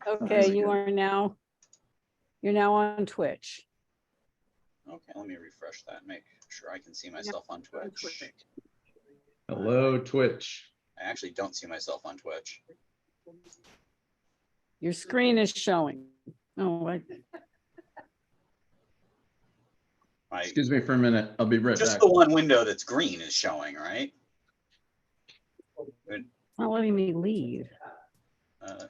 Okay, you're now on Twitch. Okay, let me refresh that, make sure I can see myself on Twitch. Hello, Twitch. I actually don't see myself on Twitch. Your screen is showing. Oh, Excuse me for a minute. I'll be right Just back. the one window that's green is showing, right? it's not letting me leave. Oh,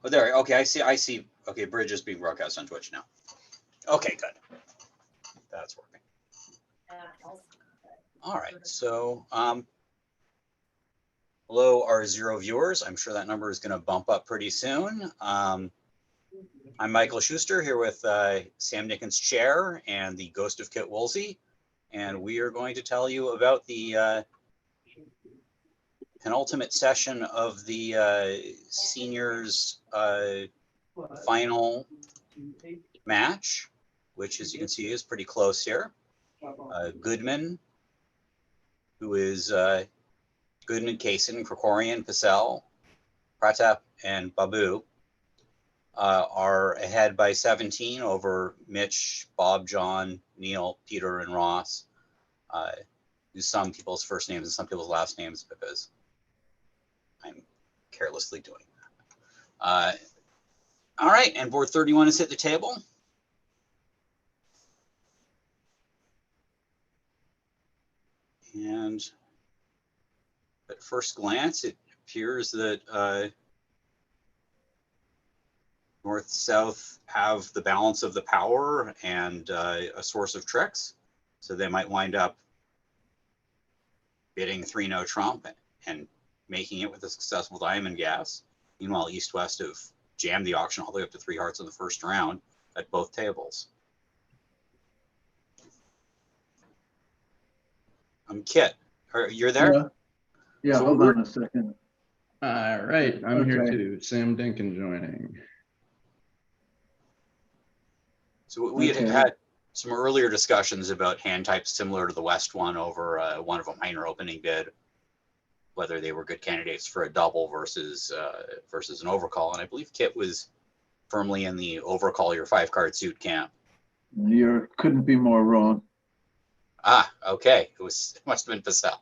there. Okay, I see. Okay, Bridge is being broadcast on Twitch now. Okay, good. That's working. All right. So, hello, our 0 viewers. I'm sure that number is going to bump up pretty soon. I'm Michael Schuster here with Sam Nickens' chair and the ghost of Kit Woolsey, and we are going to tell you about the penultimate session of the seniors final match, which, as you can see, is pretty close here. Goodman, who is Goodman, Kaysen, Krikorian, Pacell, Pratap, and Babu, are ahead by 17 over Mitch, Bob, John, Neil, Peter, and Ross. Use some people's first names and some people's last names because I'm carelessly doing that. All right, and board 31 has hit the table. And at first glance, it appears that North-South have the balance of the power and a source of tricks. So they might wind up bidding 3-no trump and making it with a successful diamond gas. Meanwhile, East-West have jammed the auction all the way up to 3 hearts in the first round at both tables. Kit, you're there? Yeah, So hold on a second. All right, I'm Okay. here too. Sam Dinkin joining. So we Okay. had some earlier discussions about hand types similar to the West one over one of a minor opening bid, whether they were good candidates for a double versus an overcall. And I believe Kit was firmly in the overcall your 5-card suit camp. You couldn't be more wrong. Ah, okay. It must have been Pacell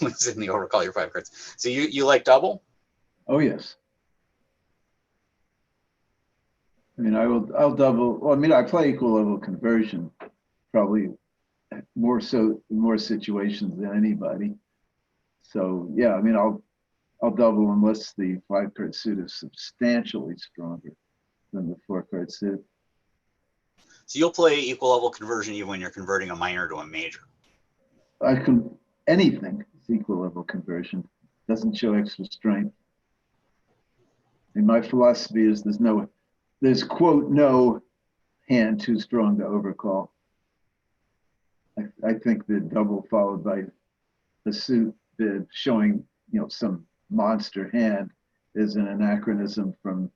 who was in the overcall your 5 cards. So you like double? Oh yes. I mean, I'll double. Well, I mean, I play equal level conversion, probably more so in more situations than anybody. So yeah, I mean, I'll double unless the 5-card suit is substantially stronger than the 4-card suit. So you'll play equal level conversion even when you're converting a minor to a major. I can anything is equal level conversion. Doesn't show extra strength. And my philosophy is there's quote no hand too strong to overcall. I think the double followed by the suit bid showing some monster hand is an anachronism from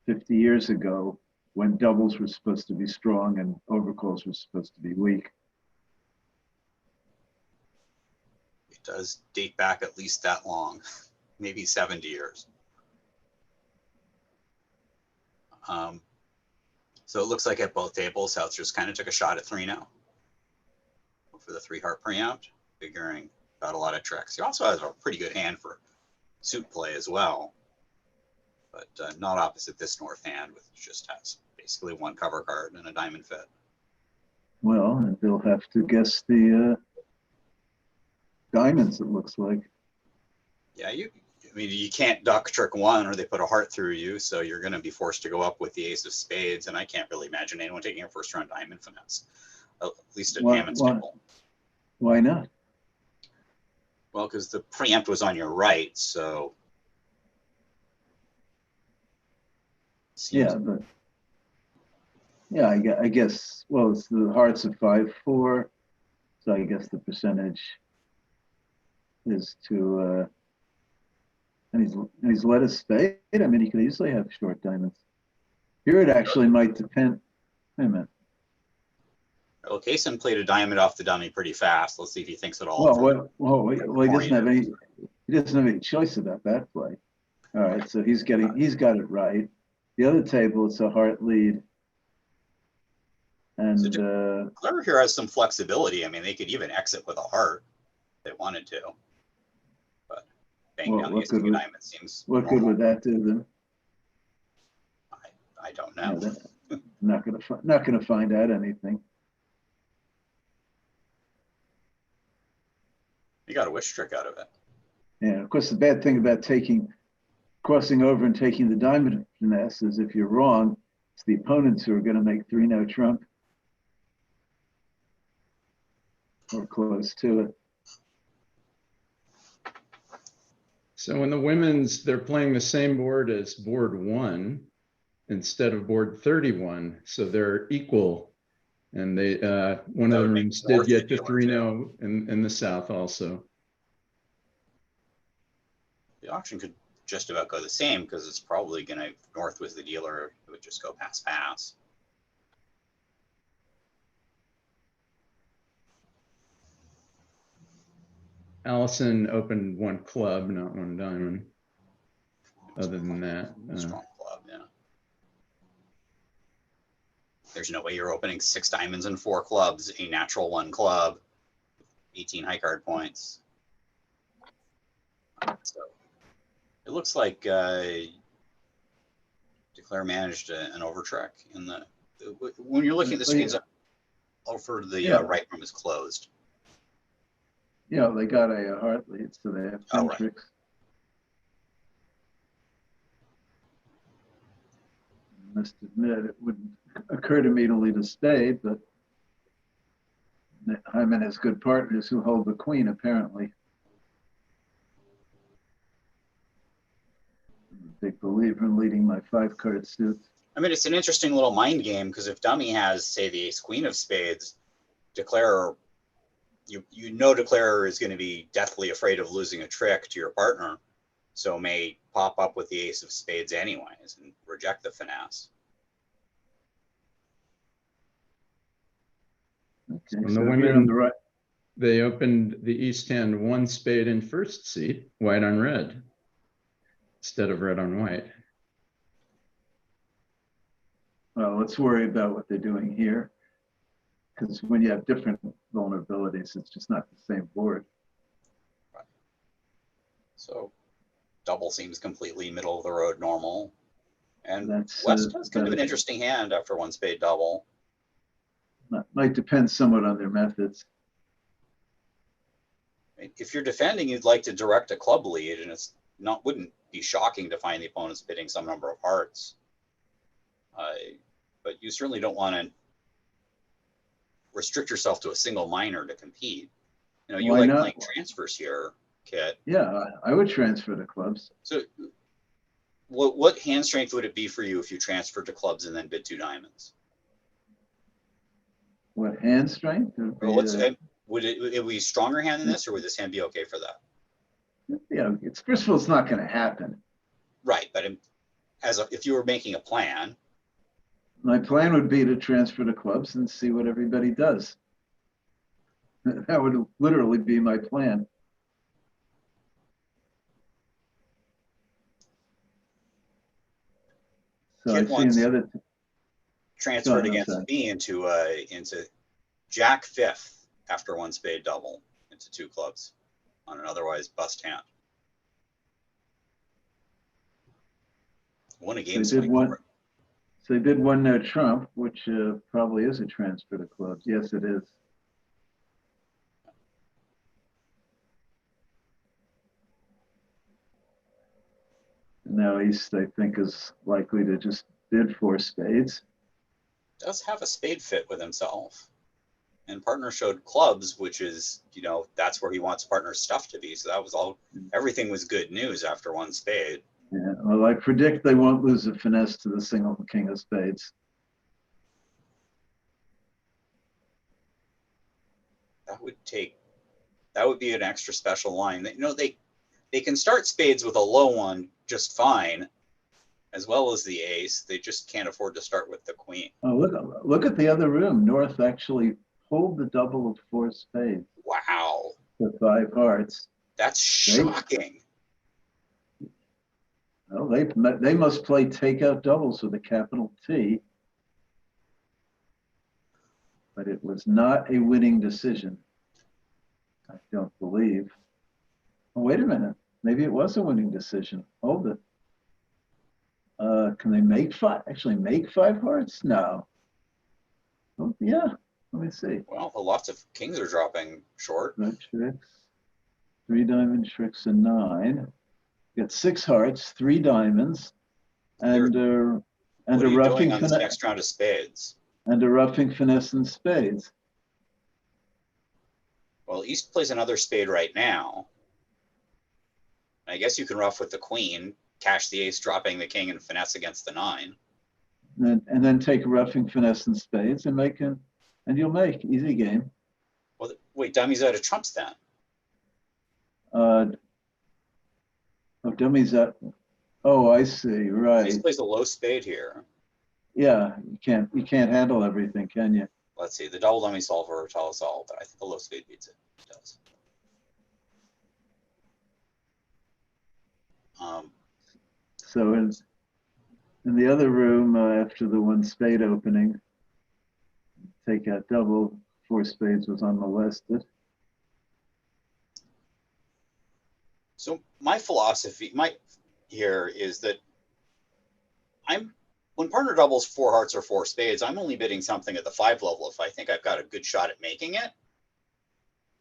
50 years ago when doubles were supposed to be strong and overcalls were supposed to be weak. It does date back at least that long, maybe 70 years. So it looks like at both tables, South just kind of took a shot at 3-0 for the 3-heart preempt, figuring out a lot of tricks. He also has a pretty good hand for suit play as well, but not opposite this North hand, which just has basically 1 cover card and a diamond fit. Well, and they'll have to guess the diamonds, it looks like. Yeah, I mean, you can't duck trick 1 or they put a heart through you, so you're going to be forced to go up with the ace of spades, and I can't really imagine anyone taking a first round diamond finesse, at least at Hammond's table. Why not? Well, because the preempt was on your right, so. Yeah, but yeah, I guess, well, it's the hearts of 5-4, so I guess the percentage is to and he's led a spade. I mean, he could easily have short diamonds. Here it actually might depend. Wait a minute. Well, Kaysen played a diamond off the dummy pretty fast. Let's see if he thinks at all. Well, he doesn't have any. He doesn't have any choice about that play. All right, so he's got it right. The other table, it's a heart lead. And Clever here has some flexibility. I mean, they could even exit with a heart if they wanted to. But bang down the ace king of diamonds seems what good would that do then? I don't know. Yeah, not gonna find out anything. You got a wish trick out of it. Yeah, of course, the bad thing about crossing over and taking the diamond finesse is if you're wrong, it's the opponents who are going to make 3-no trump or close to it. So in the women's, they're playing the same board as board 1 instead of board 31. So they're equal. And they one of the rooms did get to 3-no in the South also. The auction could just about go the same because it's probably going to, North was the dealer, it would just go pass. Allison opened 1 club, not 1 diamond. Other than that, strong club, yeah. There's no way you're opening 6 diamonds and 4 clubs, a natural 1 club, 18 high card points. So it looks like Declare managed an overtrick in the when you're looking at the screens up over the right room is closed. Yeah, they got a heart lead, so they have 10 tricks. I must admit, it wouldn't occur to me to lead a spade, but Hyman has good partners who hold the queen, apparently. I'm a big believer in leading my 5-card suits. I mean, it's an interesting little mind game because if dummy has, say, the ace queen of spades, Declare, you know Declare is going to be deathly afraid of losing a trick to your partner, so may pop up with the ace of spades anyways and reject the finesse. Okay, and so the here on the women, right, they opened the East hand 1 spade in first seat, white on red, instead of red on white. well, let's worry about what they're doing here, because when you have different vulnerabilities, it's just not the same board. Right. So double seems completely middle of the road normal. And West has kind of an interesting hand after 1 spade double. Might depend somewhat on their methods. If you're defending, you'd like to direct a club lead, and it's wouldn't be shocking to find the opponent's bidding some number of hearts. But you certainly don't want to restrict yourself to a single minor to compete. You know, you like playing transfers here, Kit. Yeah, I would transfer to clubs. So what hand strength would it be for you if you transferred to clubs and then bid 2 diamonds? What hand strength? Would it be a stronger hand than this, or would this hand be okay for that? Yeah, first of all, it's not going to happen. Right, but if you were making a plan. My plan would be to transfer to clubs and see what everybody does. That would literally be my plan. So I've seen the other transferred against me into Jack 5th after 1 spade double into 2 clubs on an otherwise bust hand. Won a game. So they did 1-no trump, which probably is a transfer to clubs. Yes, it is. And now East, I think, is likely to just bid 4 spades. Does have a spade fit with himself. And partner showed clubs, which is, that's where he wants partner's stuff to be. So that was everything was good news after 1 spade. Yeah, well, I predict they won't lose a finesse to the single king of spades. That would be an extra special line. They can start spades with a low one just fine, as well as the ace. They just can't afford to start with the queen. Oh, look at the other room. North actually pulled the double of 4 spades. Wow. The 5 hearts. That's shocking. Well, they must play takeout doubles with a capital T. But it was not a winning decision. I don't believe. Oh, wait a minute. Maybe it was a winning decision. Hold it. Can they actually make 5 hearts? No. Oh, yeah. Let me see. Well, lots of kings are dropping short. Red tricks, 3 diamond tricks, and 9. Got 6 hearts, 3 diamonds, and What a are you roughing doing on this finesse next round of spades? and a roughing finesse and spades. Well, East plays another spade right now. I guess you can rough with the queen, cash the ace, dropping the king, and finesse against the 9. And then take a roughing finesse and spades and you'll make easy game. Well, wait, dummy's out of trumps then. Oh, dummies up. Oh, I see. Right. East plays a low spade here. Yeah, you can't handle everything, can you? Let's see, the double dummy solver tells us all, but I think the low spade beats it. It does. So in the other room, after the 1 spade opening, take out double, 4 spades was unmolested. So my philosophy, here is that when partner doubles 4 hearts or 4 spades, I'm only bidding something at the 5 level if I think I've got a good shot at making it.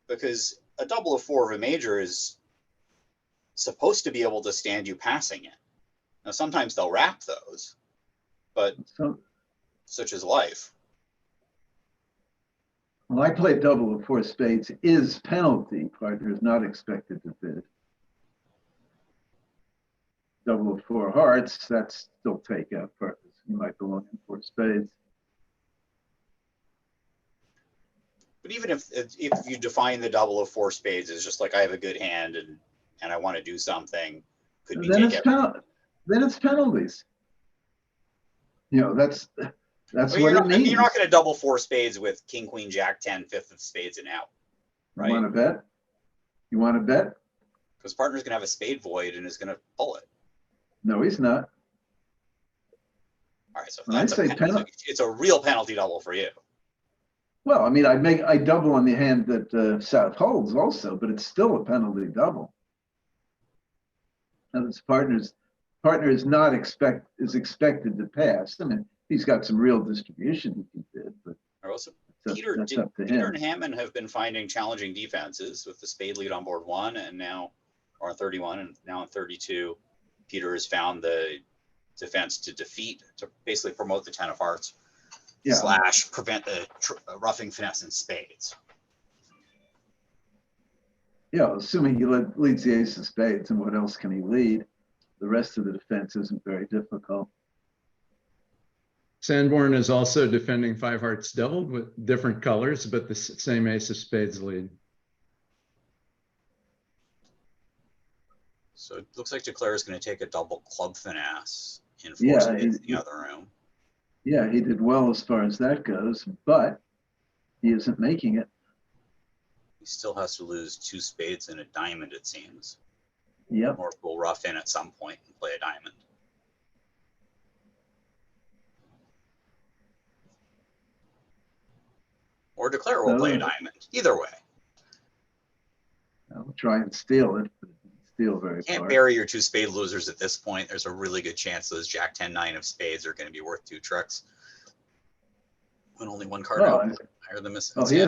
Because a double of 4 of a major is supposed to be able to stand you passing it. Now, sometimes they'll wrap those, but such is life. Well, I played double of 4 spades is penalty. Partner is not expected to bid. Double of 4 hearts, that's still takeout partners. You might belong in 4 spades. But even if you define the double of 4 spades as just like I have a good hand and I want to do something, could be takeout. Then it's penalties. You know, that's Well, what it means. You're not going to double 4 spades with king, queen, jack, 10, 5th of spades and out, right? You want to bet? You want to bet? Because partner's going to have a spade void and is going to pull it. No, he's not. All right, so When I say penalty, it's a real penalty double for you. well, I mean, I double on the hand that South holds also, but it's still a penalty double. And its partner is not expected to pass. I mean, he's got some real distribution he can bid, but Also, that's up to Peter him. and Hammond have been finding challenging defenses with the spade lead on board 1 and now, or on 31 and now on 32. Peter has found the defense to basically promote the 10 of hearts / prevent the roughing finesse and spades. Yeah, assuming he leads the ace of spades, and what else can he lead? The rest of the defense isn't very difficult. Sanborn is also defending 5 hearts doubled with different colors, but the same ace of spades lead. So it looks like Declare is going to take a double club finesse in 4 spades in the other room. Yeah, he did well as far as that goes, but he isn't making it. He still has to lose 2 spades and a diamond, it seems. Yep. Or will rough in at some point and play a diamond. Or Declare will play a diamond. Either way. I'll try and steal it, but steal very You can't far. bury your 2 spade losers at this point. There's a really good chance those jack 10 9 of spades are going to be worth 2 tricks. When only 1 card out higher than missing. Oh, he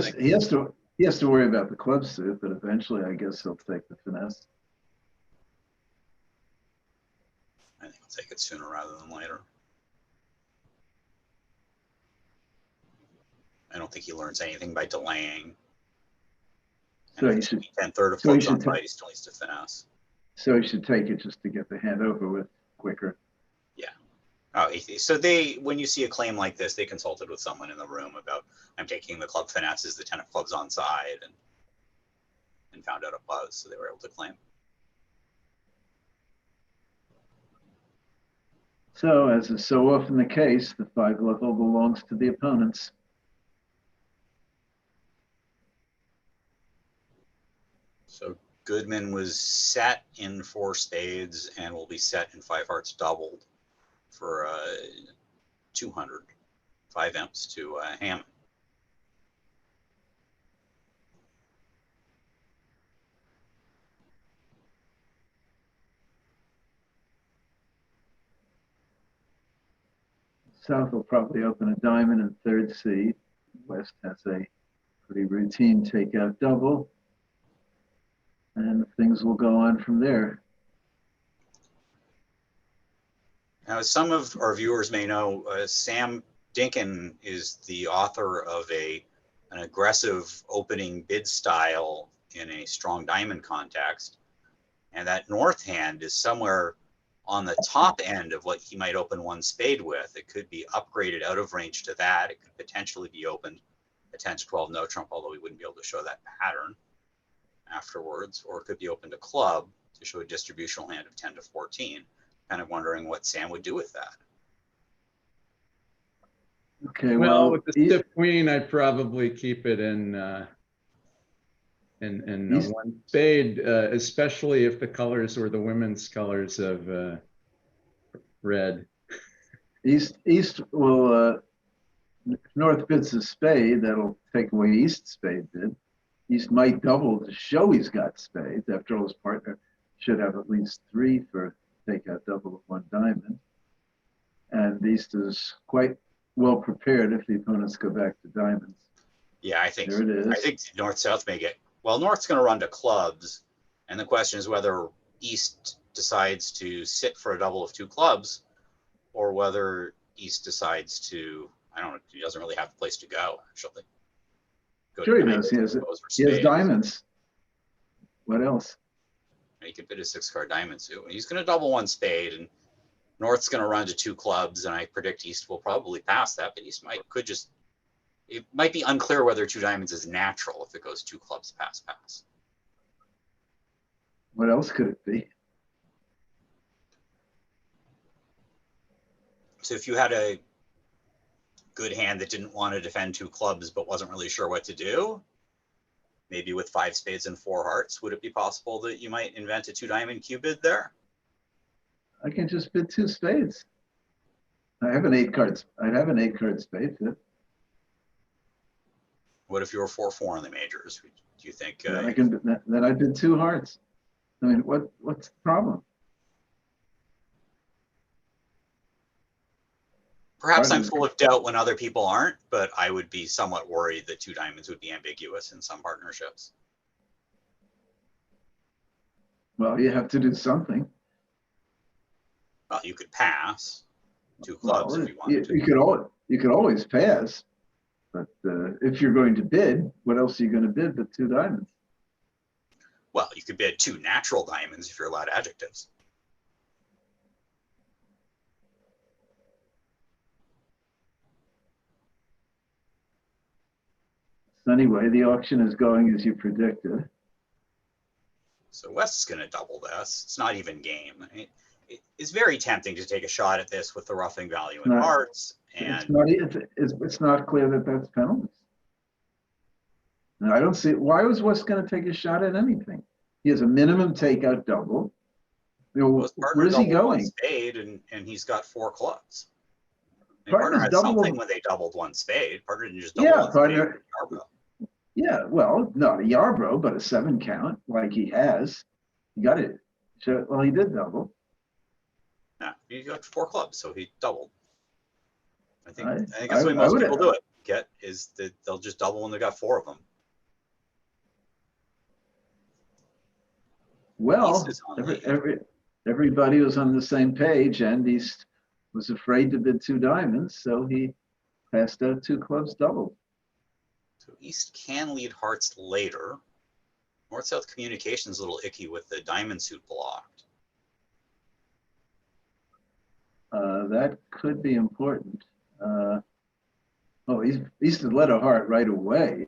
has to worry about the club suit, but eventually I guess he'll take the finesse. I think he'll take it sooner rather than later. I don't think he learns anything by delaying. So And he should 10/3 of so he clubs on should side, he still needs to finesse. So he should take it just to get the hand over with quicker. Yeah. Oh, so when you see a claim like this, they consulted with someone in the room about, I'm taking the club finesses, the 10 of clubs on side, and found out it was, so they were able to claim. So, as is so often the case, the 5 level belongs to the opponents. So Goodman was set in 4 spades and will be set in 5 hearts doubled for 200, 5 imps to Hammond. South will probably open a diamond in third seed. West has a pretty routine takeout double. And things will go on from there. Now, as some of our viewers may know, Sam Dinkin is the author of an aggressive opening bid style in a strong diamond context. And that north hand is somewhere on the top end of what he might open 1 spade with. It could be upgraded out of range to that. It could potentially be opened a 10 to 12 no trump, although we wouldn't be able to show that pattern afterwards, or it could be opened to club to show a distributional hand of 10 to 14. Kind of wondering what Sam would do with that. Okay, Well, well, with the stiff queen, I'd probably keep it in East- 1 spade, especially if the colors were the women's colors of red. East will, if North bids a spade, that'll take away East spade bid. East might double to show he's got spades. After all, his partner should have at least 3 for takeout double of 1 diamond. And East is quite well prepared if the opponents go back to diamonds. Yeah, I think There it is. I think North-South may get, well, North's going to run to clubs, and the question is whether East decides to sit for a double of 2 clubs, or whether East decides to, I don't know, he doesn't really have a place to go, actually. Go Sure to he does. diamonds, He goes for He has spades. diamonds. What else? He could bid a 6-card diamond too. He's going to double 1 spade, and North's going to run to 2 clubs, and I predict East will probably pass that, but East it might be unclear whether 2 diamonds is natural if it goes 2 clubs pass. What else could it be? So if you had a good hand that didn't want to defend 2 clubs but wasn't really sure what to do, maybe with 5 spades and 4 hearts, would it be possible that you might invent a 2 diamond Q bid there? I can just bid 2 spades. I have an 8 cards. I'd have an 8-card spade bid. What if you were 4-4 in the majors? Do you think? Then I bid 2 hearts. I mean, what's the problem? Perhaps I'm Pardon? full of doubt when other people aren't, but I would be somewhat worried that 2 diamonds would be ambiguous in some partnerships. Well, you have to do something. Well, you could pass 2 clubs Well, if you wanted to. you could always pass, but if you're going to bid, what else are you going to bid but 2 diamonds? Well, you could bid 2 natural diamonds if you're allowed adjectives. So anyway, the auction is going as you predicted. So West's going to double this. It's not even game. It's very tempting to take a shot at this with the roughing value in No, hearts. And It's not clear that that's penalties. And I don't see, why was West going to take a shot at anything? He has a minimum takeout double. You know, well, his partner where's he doubled 1 going? spade, and he's got 4 clubs. And Partner's partner had doubled- something when they doubled 1 spade. Partner didn't just double Yeah, 1 partner- spade. Yarbrough. Yeah, well, not a Yarbrough, but a 7 count like he has. He got it. Well, he did double. Yeah, he got 4 clubs, so he doubled. I think I- that's the way I most would- people do it. Is that they'll just double when they got 4 of them. Well, East is on lead. everybody was on the same page, and East was afraid to bid 2 diamonds, so he passed out 2 clubs doubled. So East can lead hearts later. North-South communication's a little icky with the diamond suit blocked. That could be important. East had led a heart right away,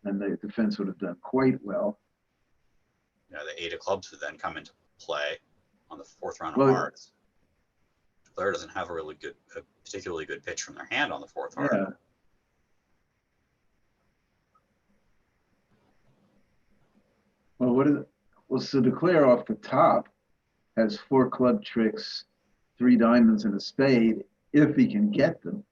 and the defense would have done quite well. The 8 of clubs would then come into play on the 4th round Well, of hearts. The player doesn't have a particularly good pitch from their hand on the 4th heart. Yeah. Well, what is it? Well, so declare off the top has 4 club tricks, 3 diamonds, and a spade if he can get them.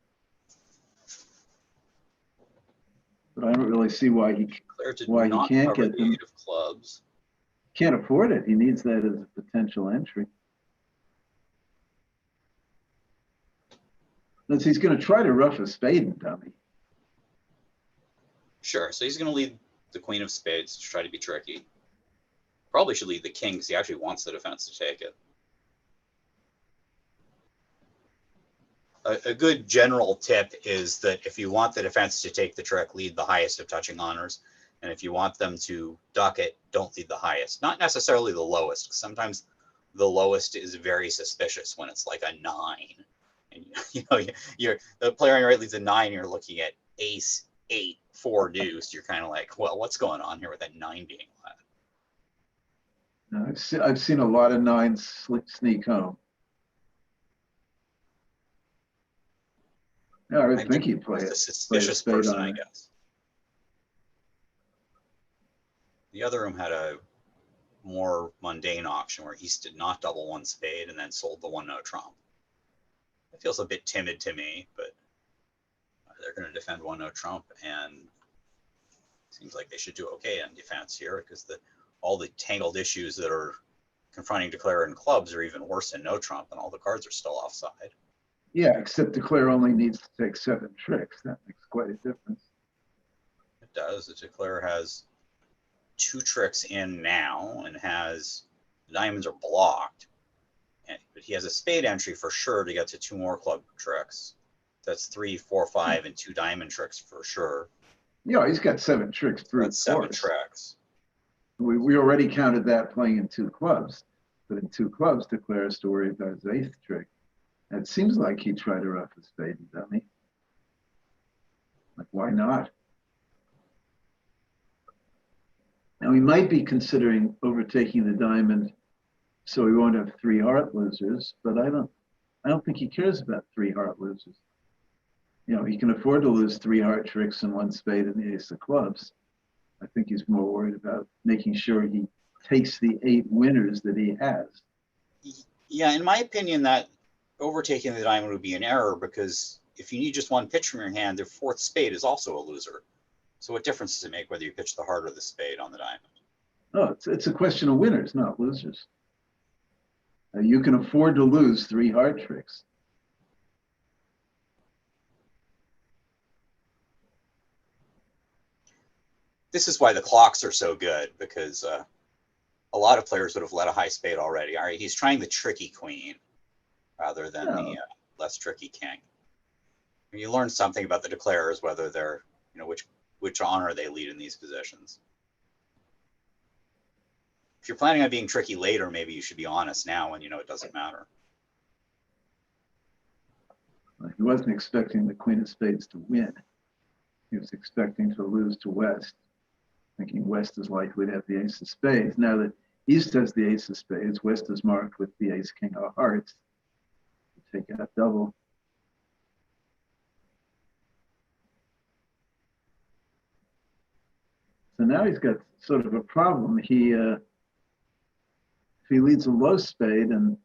But I don't really see why he Declare did Why he not can't cover get the them. 8 of clubs. can't afford it. He needs that as a potential entry. Unless he's going to try to rough a spade and dummy. Sure, so he's going to lead the queen of spades to try to be tricky. Probably should lead the king because he actually wants the defense to take it. A good general tip is that if you want the defense to take the trick, lead the highest of touching honors. And if you want them to duck it, don't lead the highest. Not necessarily the lowest. Sometimes the lowest is very suspicious when it's like a 9. And you're the player on your right leads a 9, and you're looking at ace, 8, 4 deuce. You're kind of like, well, what's going on here with that 9 being led? I've seen a lot of 9s sneak home. Yeah, I would think he'd play The it. suspicious spade person, on I it. guess. The other room had a more mundane auction where East did not double 1 spade and then sold the 1 no trump. It feels a bit timid to me, but they're going to defend 1 no trump, and seems like they should do okay in defense here because all the tangled issues that are confronting declare in clubs are even worse in no trump, and all the cards are still offside. Yeah, except declare only needs to take 7 tricks. That makes quite a difference. It does. The declare has 2 tricks in now and has the diamonds are blocked, but he has a spade entry for sure to get to 2 more club tricks. That's 3, 4, 5, and 2 diamond tricks for sure. Yeah, he's got 7 tricks through. That's 7 tricks. We already counted that playing in 2 clubs, but in 2 clubs, declare has to worry about his 8th trick. And it seems like he tried to rough a spade and dummy. Like, why not? Now he might be considering overtaking the diamond so he won't have 3 heart losers, but I don't think he cares about 3 heart losers. He can afford to lose 3 heart tricks and 1 spade and the ace of clubs. I think he's more worried about making sure he takes the 8 winners that he has. Yeah, in my opinion, that overtaking the diamond would be an error because if you need just 1 pitch from your hand, their 4th spade is also a loser. So what difference does it make whether you pitch the heart or the spade on the diamond? Oh, it's a question of winners, not losers. You can afford to lose 3 heart tricks. This is why the clocks are so good, because a lot of players would have led a high spade already. All right, he's trying the tricky queen rather than the less tricky king. And you learn something about the declarers, whether they're, which honor they lead in these positions. If you're planning on being tricky later, maybe you should be honest now when you know it doesn't matter. He wasn't expecting the queen of spades to win. He was expecting to lose to West, thinking West is likely to have the ace of spades. Now that East has the ace of spades, West is marked with the ace king of hearts. Take that double. So now he's got sort of a problem. If he leads a low spade and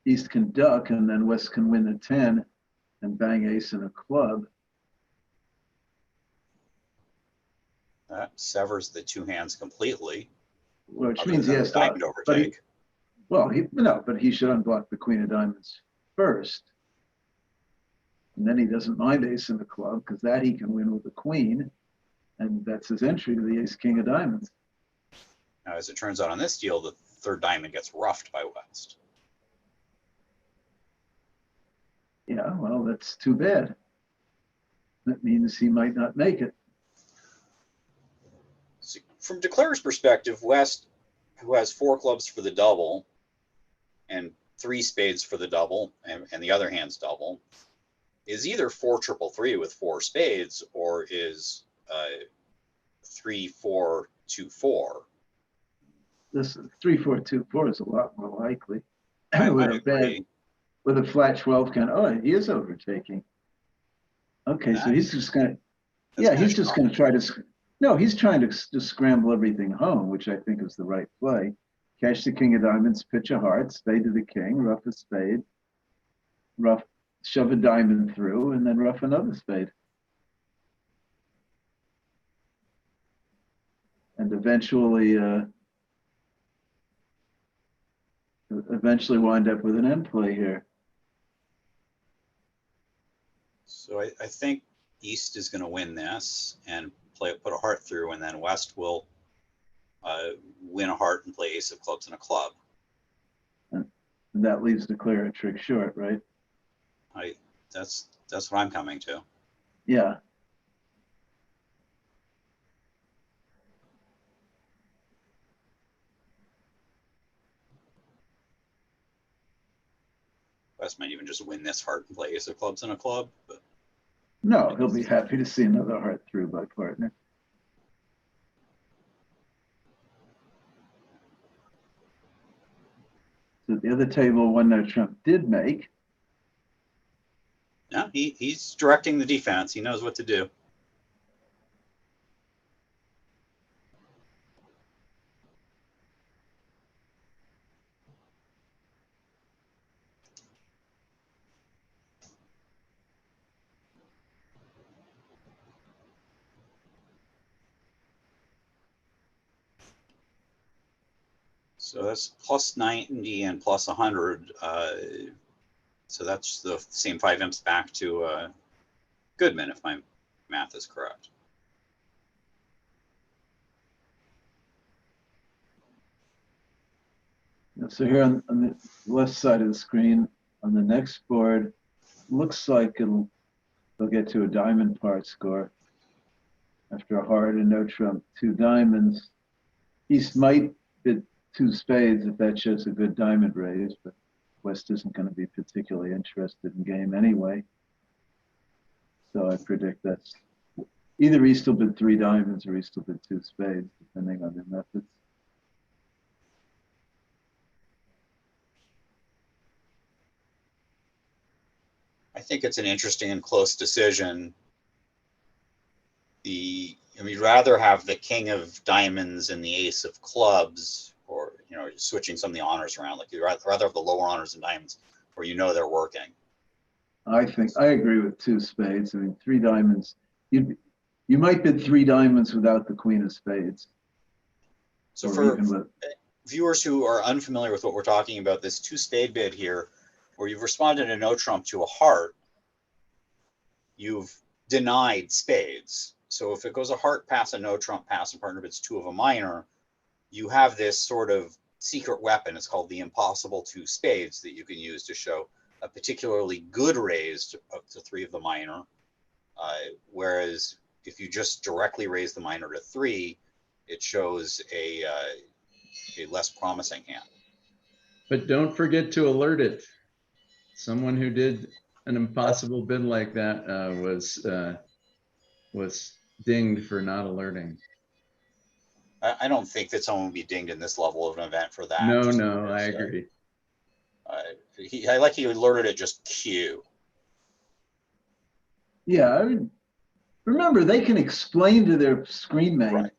East can duck and then West can win the 10 and bang ace in a club. That severs the 2 hands completely. Which means he has to diamond overtake. But he should unblock the queen of diamonds first. And then he doesn't mind ace in the club because that he can win with the queen. And that's his entry to the ace king of diamonds. Now, as it turns out on this deal, the 3rd diamond gets roughed by West. Yeah, well, that's too bad. That means he might not make it. So from declarer's perspective, West, who has 4 clubs for the double and 3 spades for the double, and the other hand's double, is either 4-3-3 with 4 spades or is 3-4-2-4. This 3-4-2-4 is a lot more likely. I agree. With a flat 12 count. Oh, he is overtaking. Okay, so he's just gonna. Yeah, he's just gonna try to. No, he's trying to just scramble everything home, which I think is the right play. Cash the king of diamonds, pitch a heart, spade to the king, rough a spade, rough, shove a diamond through, and then rough another spade. And eventually wind up with an end play here. So I think East is going to win this and put a heart through, and then West will win a heart and play ace of clubs and a club. And that leaves the clear a trick short, right? That's what I'm coming to. Yeah. West might even just win this heart and play ace of clubs and a club, but No, he'll be happy to see another heart through by partner. So the other table, one that Trump did make. no, he's directing the defense. He knows what to do. So that's plus 90 and plus 100. So that's the same 5 imps back to Goodman, if my math is correct. So here on the left side of the screen, on the next board, looks like they'll get to a diamond part score. After a heart and no trump, 2 diamonds. East might bid 2 spades if that shows a good diamond raise, but West isn't going to be particularly interested in game anyway. So I predict that's either East will bid 3 diamonds or East will bid 2 spades, depending on their methods. I think it's an interesting and close decision. We'd rather have the king of diamonds and the ace of clubs, or switching some of the honors around. Like you'd rather have the lower honors and diamonds, where they're working. I think I agree with 2 spades. I mean, 3 diamonds. You might bid 3 diamonds without the queen of spades. So for viewers who are unfamiliar with what we're talking about, this 2 spade bid here, where you've responded to no trump to a heart, you've denied spades. So if it goes a heart pass, a no trump pass, and partner bids 2 of a minor, you have this sort of secret weapon. It's called the impossible 2 spades that you can use to show a particularly good raise up to 3 of the minor. Whereas if you just directly raise the minor to 3, it shows a less promising hand. But don't forget to alert it. Someone who did an impossible bid like that was dinged for not alerting. I don't think that someone would be dinged in this level of an event for that. No, I agree. I like he alerted it just Q. Yeah, I mean, remember they can explain to their screen mate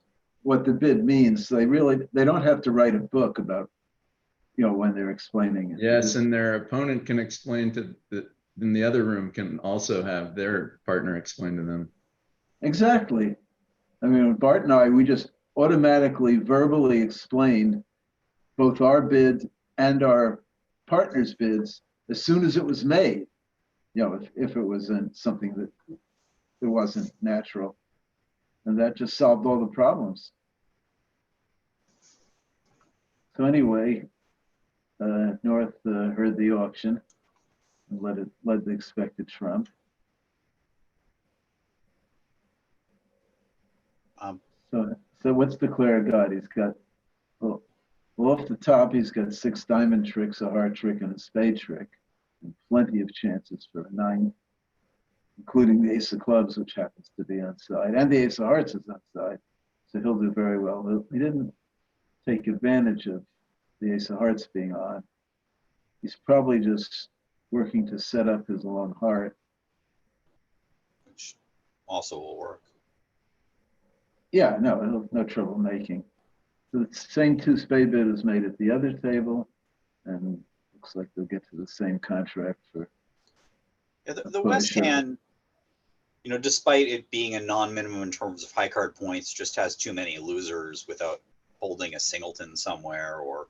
what the bid means. So they don't have to write a book about when they're explaining it. Yes, and their opponent can explain in the other room can also have their partner explain to them. Exactly. I mean, Bart and I, we just automatically verbally explained both our bid and our partner's bids as soon as it was made. If it wasn't something that it wasn't natural, and that just solved all the problems. So anyway, North heard the auction and led the expected trump. So what's the Claire got? He's got, well, off the top, he's got 6 diamond tricks, a heart trick, and a spade trick, and plenty of chances for a 9, including the ace of clubs, which happens to be on side, and the ace of hearts is on side. So he'll do very well. He didn't take advantage of the ace of hearts being on. He's probably just working to set up his long heart. Which also will work. Yeah, no trouble making. So the same two spade bid is made at the other table, and looks like they'll get to the same contract for. Yeah, the Well, West sure. hand, you know, despite it being a non-minimum in terms of high card points, just has too many losers without holding a singleton somewhere or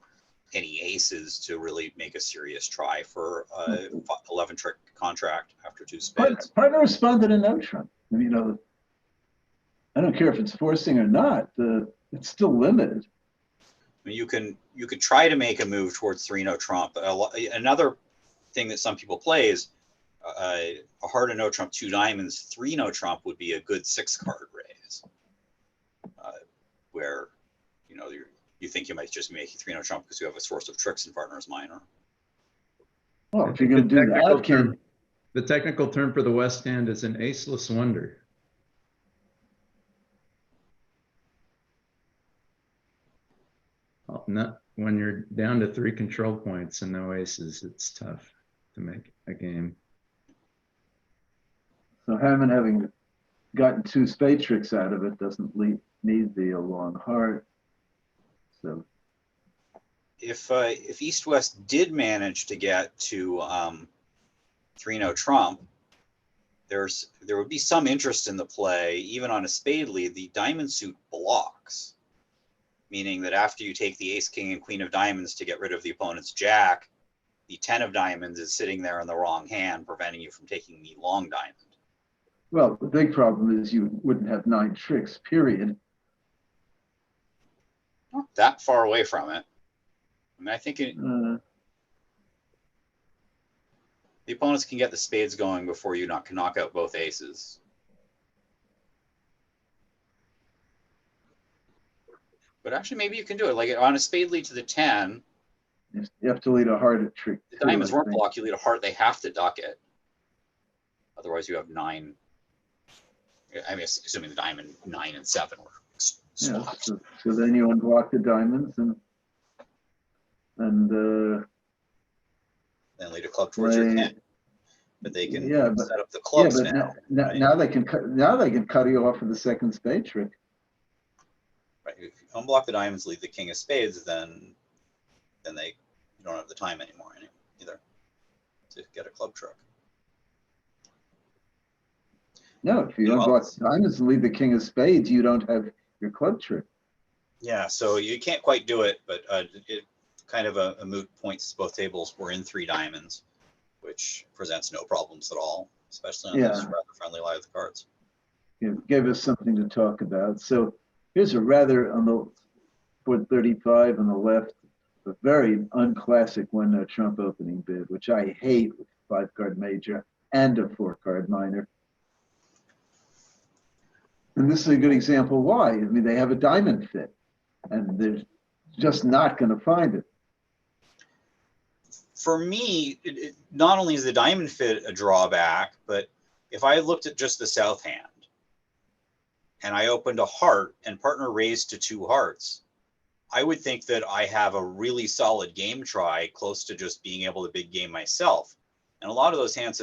any aces to really make a serious try for a 11 trick contract after two spades. Partner responded to no trump. I mean, I don't care if it's forcing or not. It's still limited. I mean, you could try to make a move towards 3-no trump. Another thing that some people play is a heart of no trump, 2 diamonds, 3-no trump would be a good 6-card raise, where you know you think you might just be making 3-no trump because you have a source of tricks in partner's minor. Well, if you're going to do that, the technical term for the West hand is an aceless wonder. Not when you're down to 3 control points and no aces, it's tough to make a game. So Hammond, having gotten 2 spade tricks out of it, doesn't need the long heart. So if East West did manage to get to 3-no trump, there would be some interest in the play. Even on a spade lead, the diamond suit blocks, meaning that after you take the ace, king, and queen of diamonds to get rid of the opponent's jack, the 10 of diamonds is sitting there in the wrong hand, preventing you from taking the long diamond. well, the big problem is you wouldn't have 9 tricks, period. Not that far away from it. I mean, I think the opponents can get the spades going before you can knock out both aces. But actually, maybe you can do it. Like on a spade lead to the 10, you have to lead a heart at trick. the diamonds won't block. You lead a heart, they have to duck it. Otherwise, you have 9. I mean, assuming the diamond 9 and 7 were swapped. Yeah, so then you unblock the diamonds and Then lead a club towards your 10. But they can set up the yeah, clubs but now. now they can cut you off with the second spade trick. Right. If you unblock the diamonds, lead the king of spades, then you don't have the time anymore either to get a club trick. No, if you unblock the diamonds and lead the king of spades, you don't have your club trick. Yeah, so you can't quite do it, but it kind of a moot point since both tables were in 3 diamonds, which presents no problems at all, especially on this rather friendly lie of the cards. It gave us something to talk about. So here's a rather, on the board 35 on the left, a very unclassic 1-no trump opening bid, which I hate with 5-card major and a 4-card minor. And this is a good example why. I mean, they have a diamond fit, and they're just not going to find it. For me, not only is the diamond fit a drawback, but if I looked at just the south hand and I opened a heart and partner raised to 2 hearts, I would think that I have a really solid game try close to just being able to big game myself. And a lot of those hands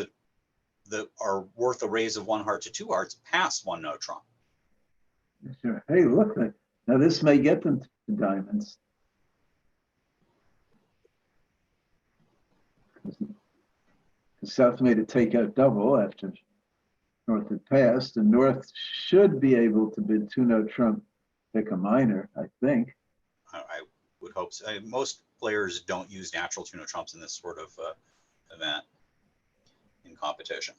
that are worth a raise of 1 heart to 2 hearts pass 1-no trump. Sure. Hey, look, now this may get them to diamonds. South made a takeout double after North had passed, and North should be able to bid 2-no trump, pick a minor, I think. I would hope so. Most players don't use natural 2-no trumps in this sort of event in competition.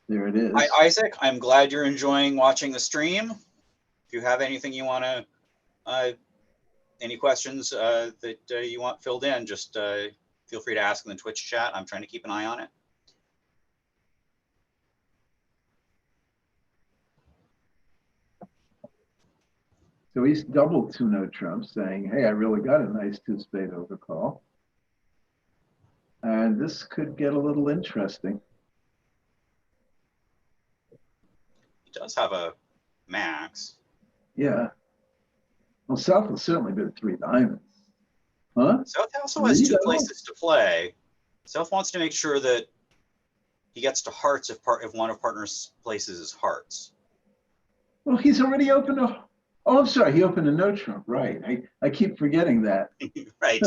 There it is. Hi, Isaac. I'm glad you're enjoying watching the stream. If you have anything you want to, any questions that you want filled in, just feel free to ask in the Twitch chat. I'm trying to keep an eye on it. So he's doubled 2-no trump, saying, hey, I really got a nice 2-spade overcall. And this could get a little interesting. He does have a max. Yeah. Well, South will certainly bid 3 diamonds. Huh? South also has 2 places to play. South wants to make sure that he gets to hearts if one of partner's places is hearts. Well, he's already opened a, oh, I'm sorry, he opened a no trump, right. I keep forgetting that. Right.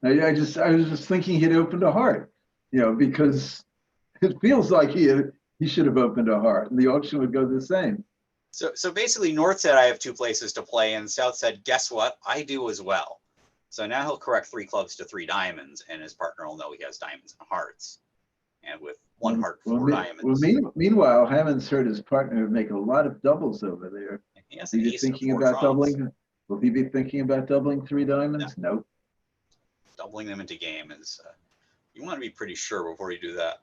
I was just thinking he'd opened a heart, because it feels like he should have opened a heart and the auction would go the same. So basically, North said I have 2 places to play, and South said, guess what? I do as well. So now he'll correct 3 clubs to 3 diamonds, and his partner will know he has diamonds and hearts. And with 1 heart, 4 diamonds. Meanwhile, Hammond's heard his partner make a lot of doubles over there. He has Is an he ace and thinking 4 about trumps. doubling? Will he be thinking about doubling 3 diamonds? Nope. Doubling them into game is, you want to be pretty sure before you do that.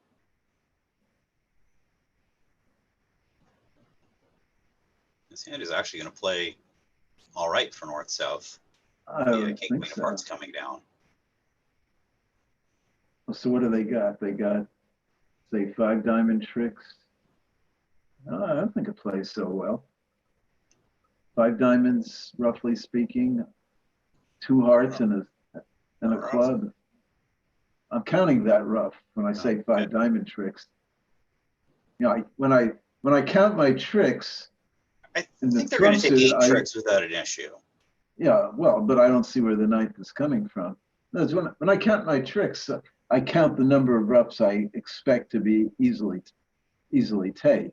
This hand is actually going to play all right for North-South. I The would king, think queen of so. hearts coming down. So what do they got? They got, say, 5 diamond tricks. Oh, I don't think it plays so well. 5 diamonds, roughly speaking, 2 hearts and a Rough. club. I'm counting that rough when I say 5 Okay. diamond tricks. When I count my tricks, I in the think they're going to trump take suit, 8 tricks without an issue. yeah, well, but I don't see where the 9th is coming from. No, when I count my tricks, I count the number of roughs I expect to be easily take.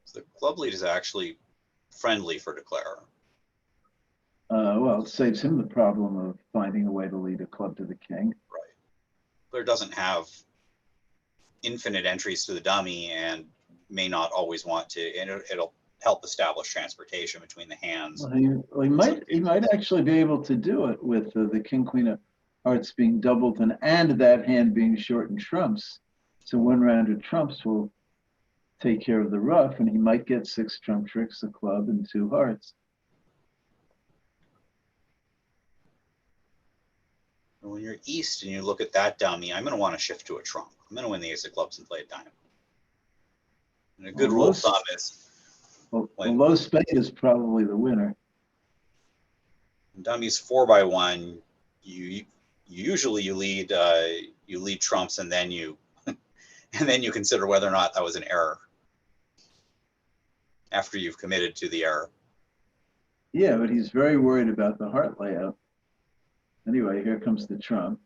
So the club lead is actually friendly for declarer. Well, it saves him the problem of finding a way to lead a club to the king. Right. Declarer doesn't have infinite entries to the dummy and may not always want to, and it'll help establish transportation between the hands. Well, he might actually be able to do it with the king queen of hearts being doubled and that hand being short in trumps. So 1 round of trumps will take care of the rough, and he might get 6 trump tricks, a club, and 2 hearts. When you're east and you look at that dummy, I'm going to want to shift to a trump. I'm going to win the ace of clubs and play a diamond. And a good Well, rule of thumb is Well, the when low spade is probably the winner. dummies 4x1, you usually lead trumps and then you and then you consider whether or not that was an error after you've committed to the error. Yeah, but he's very worried about the heart layout. Anyway, here comes the trump.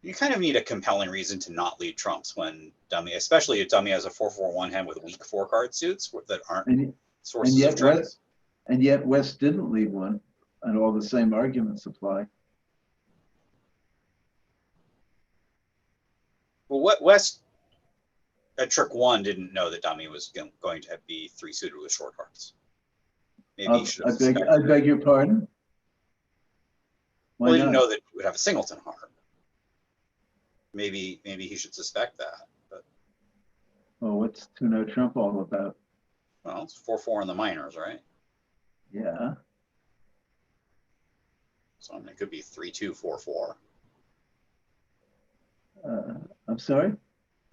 You kind of need a compelling reason to not lead trumps when dummy, especially if dummy has a 4-4-1 hand with weak 4-card suits that aren't sources of tricks. And yet West didn't lead one, and all the same arguments apply. Well, West at trick 1 didn't know that dummy was going to be 3 suited with short hearts. Maybe he should have I beg your pardon? Well, he didn't know that he would have a singleton heart. Maybe he should suspect that. But Well, what's 2-no trump all about? well, it's 4-4 in the minors, right? Yeah. So I mean, it could be 3-2-4-4. I'm sorry?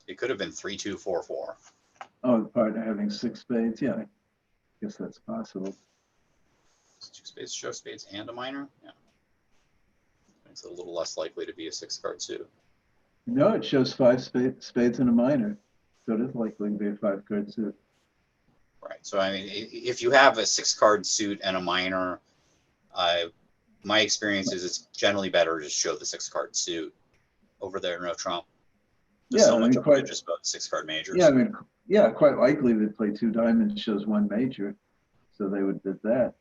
It could have been 3-2-4-4. Oh, the partner having 6 spades? Yeah, I guess that's possible. It's 2 spades, show spades, and a minor. Yeah, makes it a little less likely to be a 6-card suit. No, it shows 5 spades and a minor. So it is likely to be a 5-card suit. Right. So I mean, if you have a 6-card suit and a minor, my experience is it's generally better to show the 6-card suit over there, no trump. There's so much just about 6-card majors. Yeah, I mean, yeah, quite likely they'd play 2 diamonds shows 1 major, so they would bid that.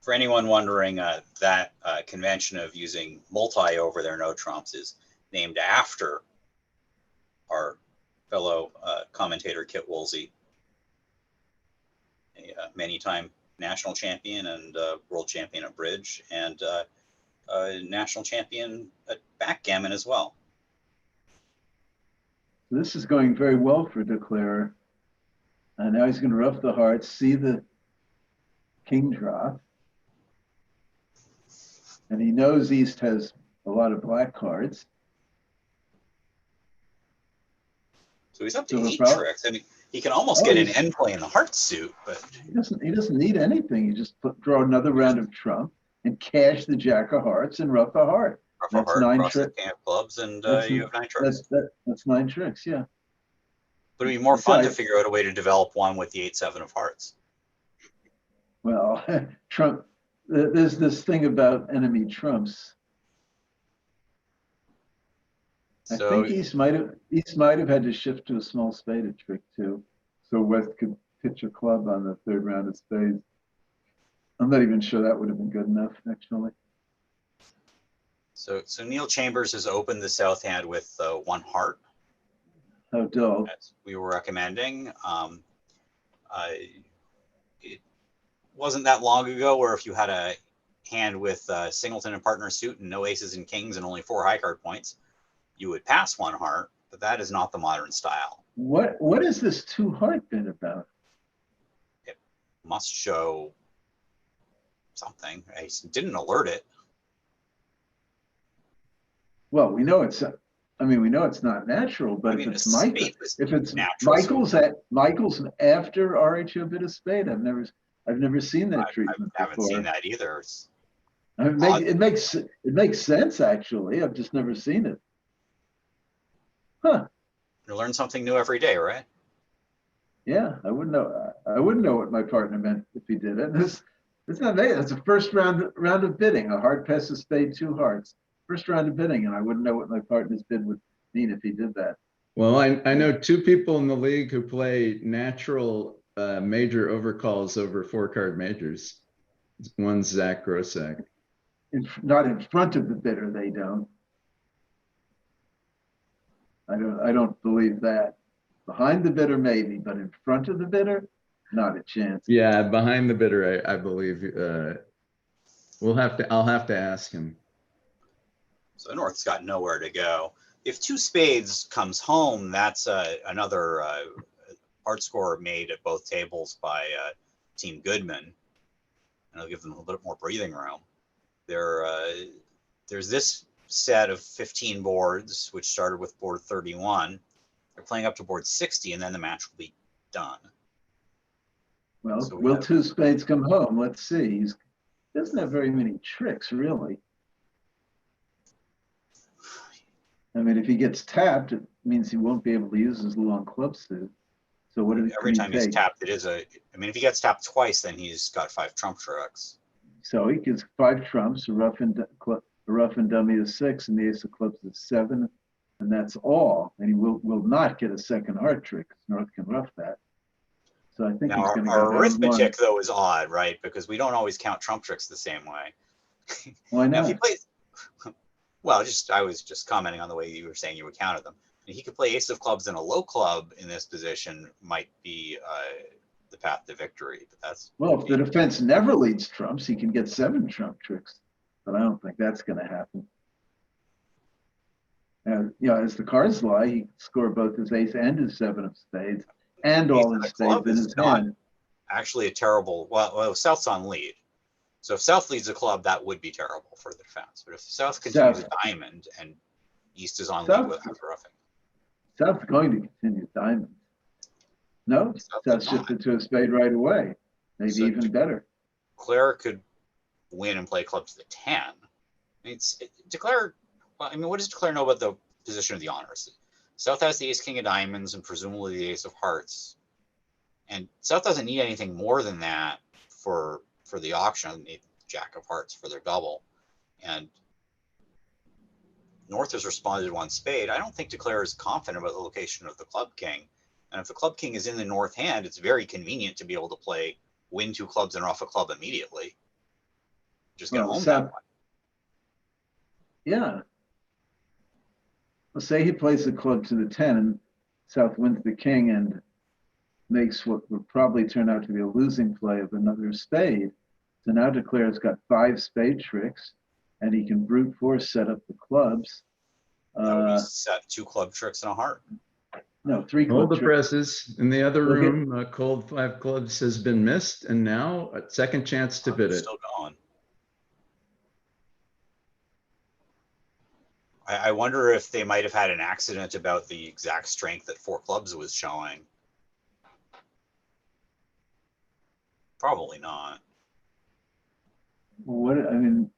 For anyone wondering, that convention of using multi over their no trumps is named after our fellow commentator Kit Woolsey, a many-time national champion and world champion at bridge, and national champion at backgammon as well. This is going very well for declarer. And now he's going to rough the hearts, see the king drop. And he knows East has a lot of black cards. So he's up to 8 tricks. I mean, He can almost Oh, get an he's- end play in the heart suit, but He doesn't need anything. You just draw another round of trump and cash the jack of hearts and ruff a heart. rough a That's heart, 9 cross the tricks. king of clubs, and That's, you have 9 tricks. that's 9 tricks, yeah. But it'd be more fun to Besides- figure out a way to develop one with the 8-7 of hearts. Well, trump, there's this thing about enemy trumps. I So think East might have had to shift to a small spaded trick too. So West could pitch a club on the 3rd round of spades. I'm not even sure that would have been good enough, actually. so Neil Chambers has opened the south hand with 1 heart, How dull. as we were recommending. It wasn't that long ago where if you had a hand with singleton and partner suit and no aces and kings and only 4 high card points, you would pass 1 heart, but that is not the modern style. What is this 2 heart bit about? It must show something. I didn't alert it. Well, we know it's not natural, but I mean, if it's a Michael, spade was if it's natural, so Michael's after RHO bit of spade, I've never seen that I treatment haven't before. seen that either. It makes sense actually. I've just never seen it. Huh. You learn something new every day, right? Yeah, I wouldn't know what my partner meant if he did it. It's not me. It's a first round of bidding. A heart passes spade, 2 hearts. First round of bidding, and I wouldn't know what my partner's bid would mean if he did that. Well, I know 2 people in the league who play natural major overcalls over 4-card majors. One's Zach Grossack. Not in front of the bidder, they don't. I don't believe that. Behind the bidder, maybe, but in front of the bidder, not a chance. Yeah, behind the bidder, I believe. I'll have to ask him. So the North's got nowhere to go. If 2 spades comes home, that's another heart score made at both tables by Team Goodman. And I'll give them a little bit more breathing room. There's this set of 15 boards, which started with board 31. They're playing up to board 60, and then the match will be done. Well, So we will have- 2 spades come home? Let's see. He doesn't have very many tricks, really. I mean, if he gets tapped, it means he won't be able to use his long club suit. So what did Every he time he's take? tapped, I mean, if he gets tapped twice, then he's got 5 trump tricks. So he gets 5 trumps, a rough and dummy is 6, and the ace of clubs is 7, and that's all. And he will not get a second heart trick. North can rough that. So I think Now, he's going to our go down 1. arithmetic, though, is odd, right? Because we don't always count trump tricks the same way. Why Now, if not? he plays, well, I was just commenting on the way you were saying you would counter them. And he could play ace of clubs and a low club in this position might be the path to victory. But that's Well, if the defense never leads trumps, he can get 7 trump tricks. But I don't think that's going to happen. And as the cards lie, he can score both his ace and his 7 of spades, and all Ace of his the club spades in is his not hand. actually a terrible. Well, South's on lead. So if South leads the club, that would be terrible for the defense. But if South continues a diamond and East is on lead with after roughing, South's going to continue diamonds. No, South shifted to a spade right away. Maybe So even better. Declare could win and play clubs to the 10. I mean, Declare. Well, I mean, what does Declare know about the position of the honors? South has the ace king of diamonds and presumably the ace of hearts, and South doesn't need anything more than that for the auction. They need jack of hearts for their double, and North has responded 1 spade. I don't think Declare is confident about the location of the club king, and if the club king is in the north hand, it's very convenient to be able to win 2 clubs and off a club immediately. Just get home that way. Yeah. Let's say he plays the club to the 10 and South wins the king and makes what would probably turn out to be a losing play of another spade. So now Declare's got 5 spade tricks and he can brute force set up the clubs. That would be set 2 club tricks and a heart. No, 3 club Hold the tricks. presses. In the other Look at- room, cold 5 clubs has been missed, and now a second chance to bid it. Still going. I wonder if they might have had an accident about the exact strength that 4 clubs was showing. Probably not. What, I mean,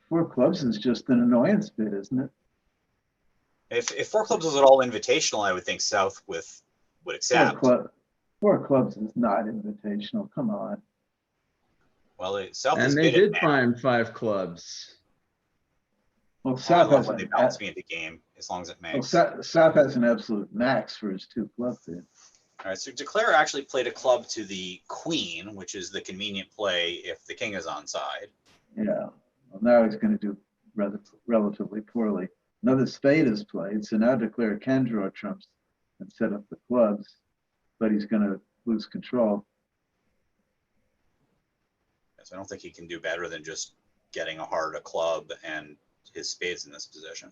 4 clubs is just an annoyance bid, isn't it? If 4 clubs was at all invitational, I would think South would accept. 4 clubs is not invitational, come on. Well, South is And they bid at did max. find 5 clubs. Well, I South love has when they an, balance me into game as long as it well, makes. South has an absolute max for his 2 club bid. All right, so Declare actually played a club to the queen, which is the convenient play if the king is on side. Yeah, well, now he's gonna do relatively poorly. Another spade is played, so now Declare can draw trumps and set up the clubs, but he's gonna lose control. So I don't think he can do better than just getting a heart, a club, and his spades in this position.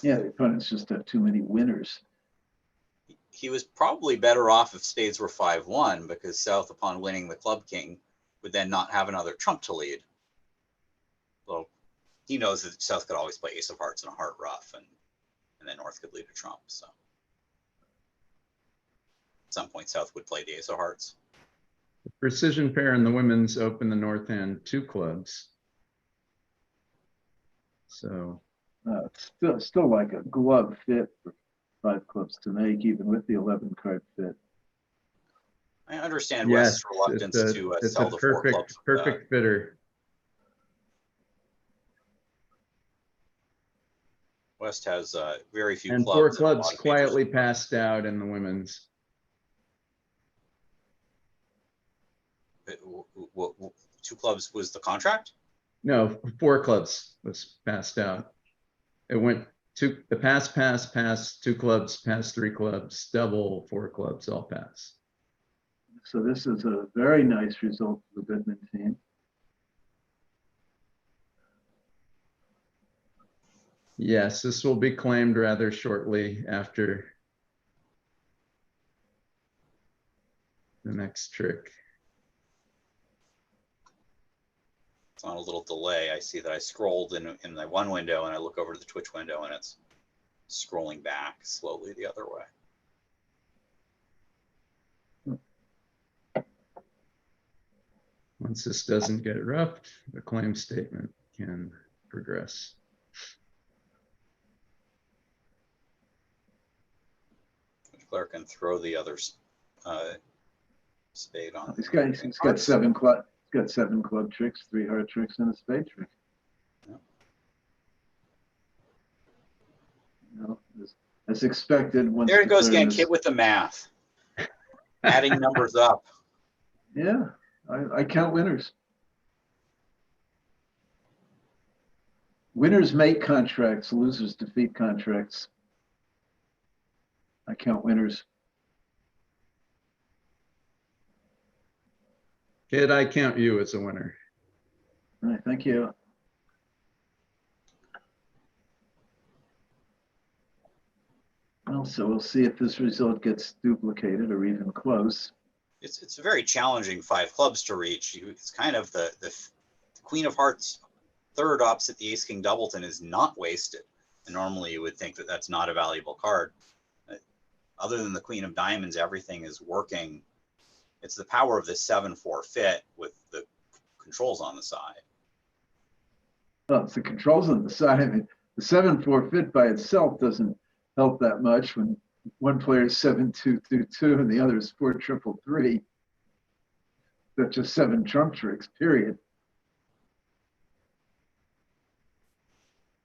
Yeah, the opponents just have too many winners. He was probably better off if spades were 5-1 because South, upon winning the club king, would then not have another trump to lead. So he knows that South could always play ace of hearts and a heart ruff, and then North could lead a trump. So at some point, South would play the ace of hearts. The precision pair in the women's open the north hand 2 clubs. So It's still like a glove fit for 5 clubs to make, even with the 11 card fit. I understand yes, West's reluctance to it's sell a the 4 clubs. perfect fitter. West has very few And clubs. 4 and a clubs lot of quietly majors. passed out in the women's. 2 clubs was the contract? No, 4 clubs was passed out. It went the pass, 2 clubs, pass 3 clubs, double 4 clubs, all pass. So this is a very nice result for the Goodman team. Yes, this will be claimed rather shortly after the next trick. It's on a little delay. I see that I scrolled in the one window and I look over to the Twitch window and it's scrolling back slowly the other way. Once this doesn't get roughed, the claim statement can progress. Declare can throw the other spade on. He's got 7 club. He's got 7 club tricks, 3 heart tricks, and a spade trick. Yeah. You know, as expected. Once There it goes again, is, Kit with the math. Adding numbers up. Yeah, I count winners. Winners make contracts, losers defeat contracts. I count winners. Kid, I count you as a winner. All right, thank you. Well, so we'll see if this result gets duplicated or even close. It's a very challenging 5 clubs to reach. It's kind of the Queen of Hearts third opposite the Ace King Doubleton is not wasted. And normally you would think that that's not a valuable card. Other than the Queen of Diamonds, everything is working. It's the power of the 7-4 fit with the controls on the side. Well, it's the controls on the side. I mean, the 7-4 fit by itself doesn't help that much when one player is 7-2-2-2 and the other is 4-3-3. That's just 7 trump tricks, period.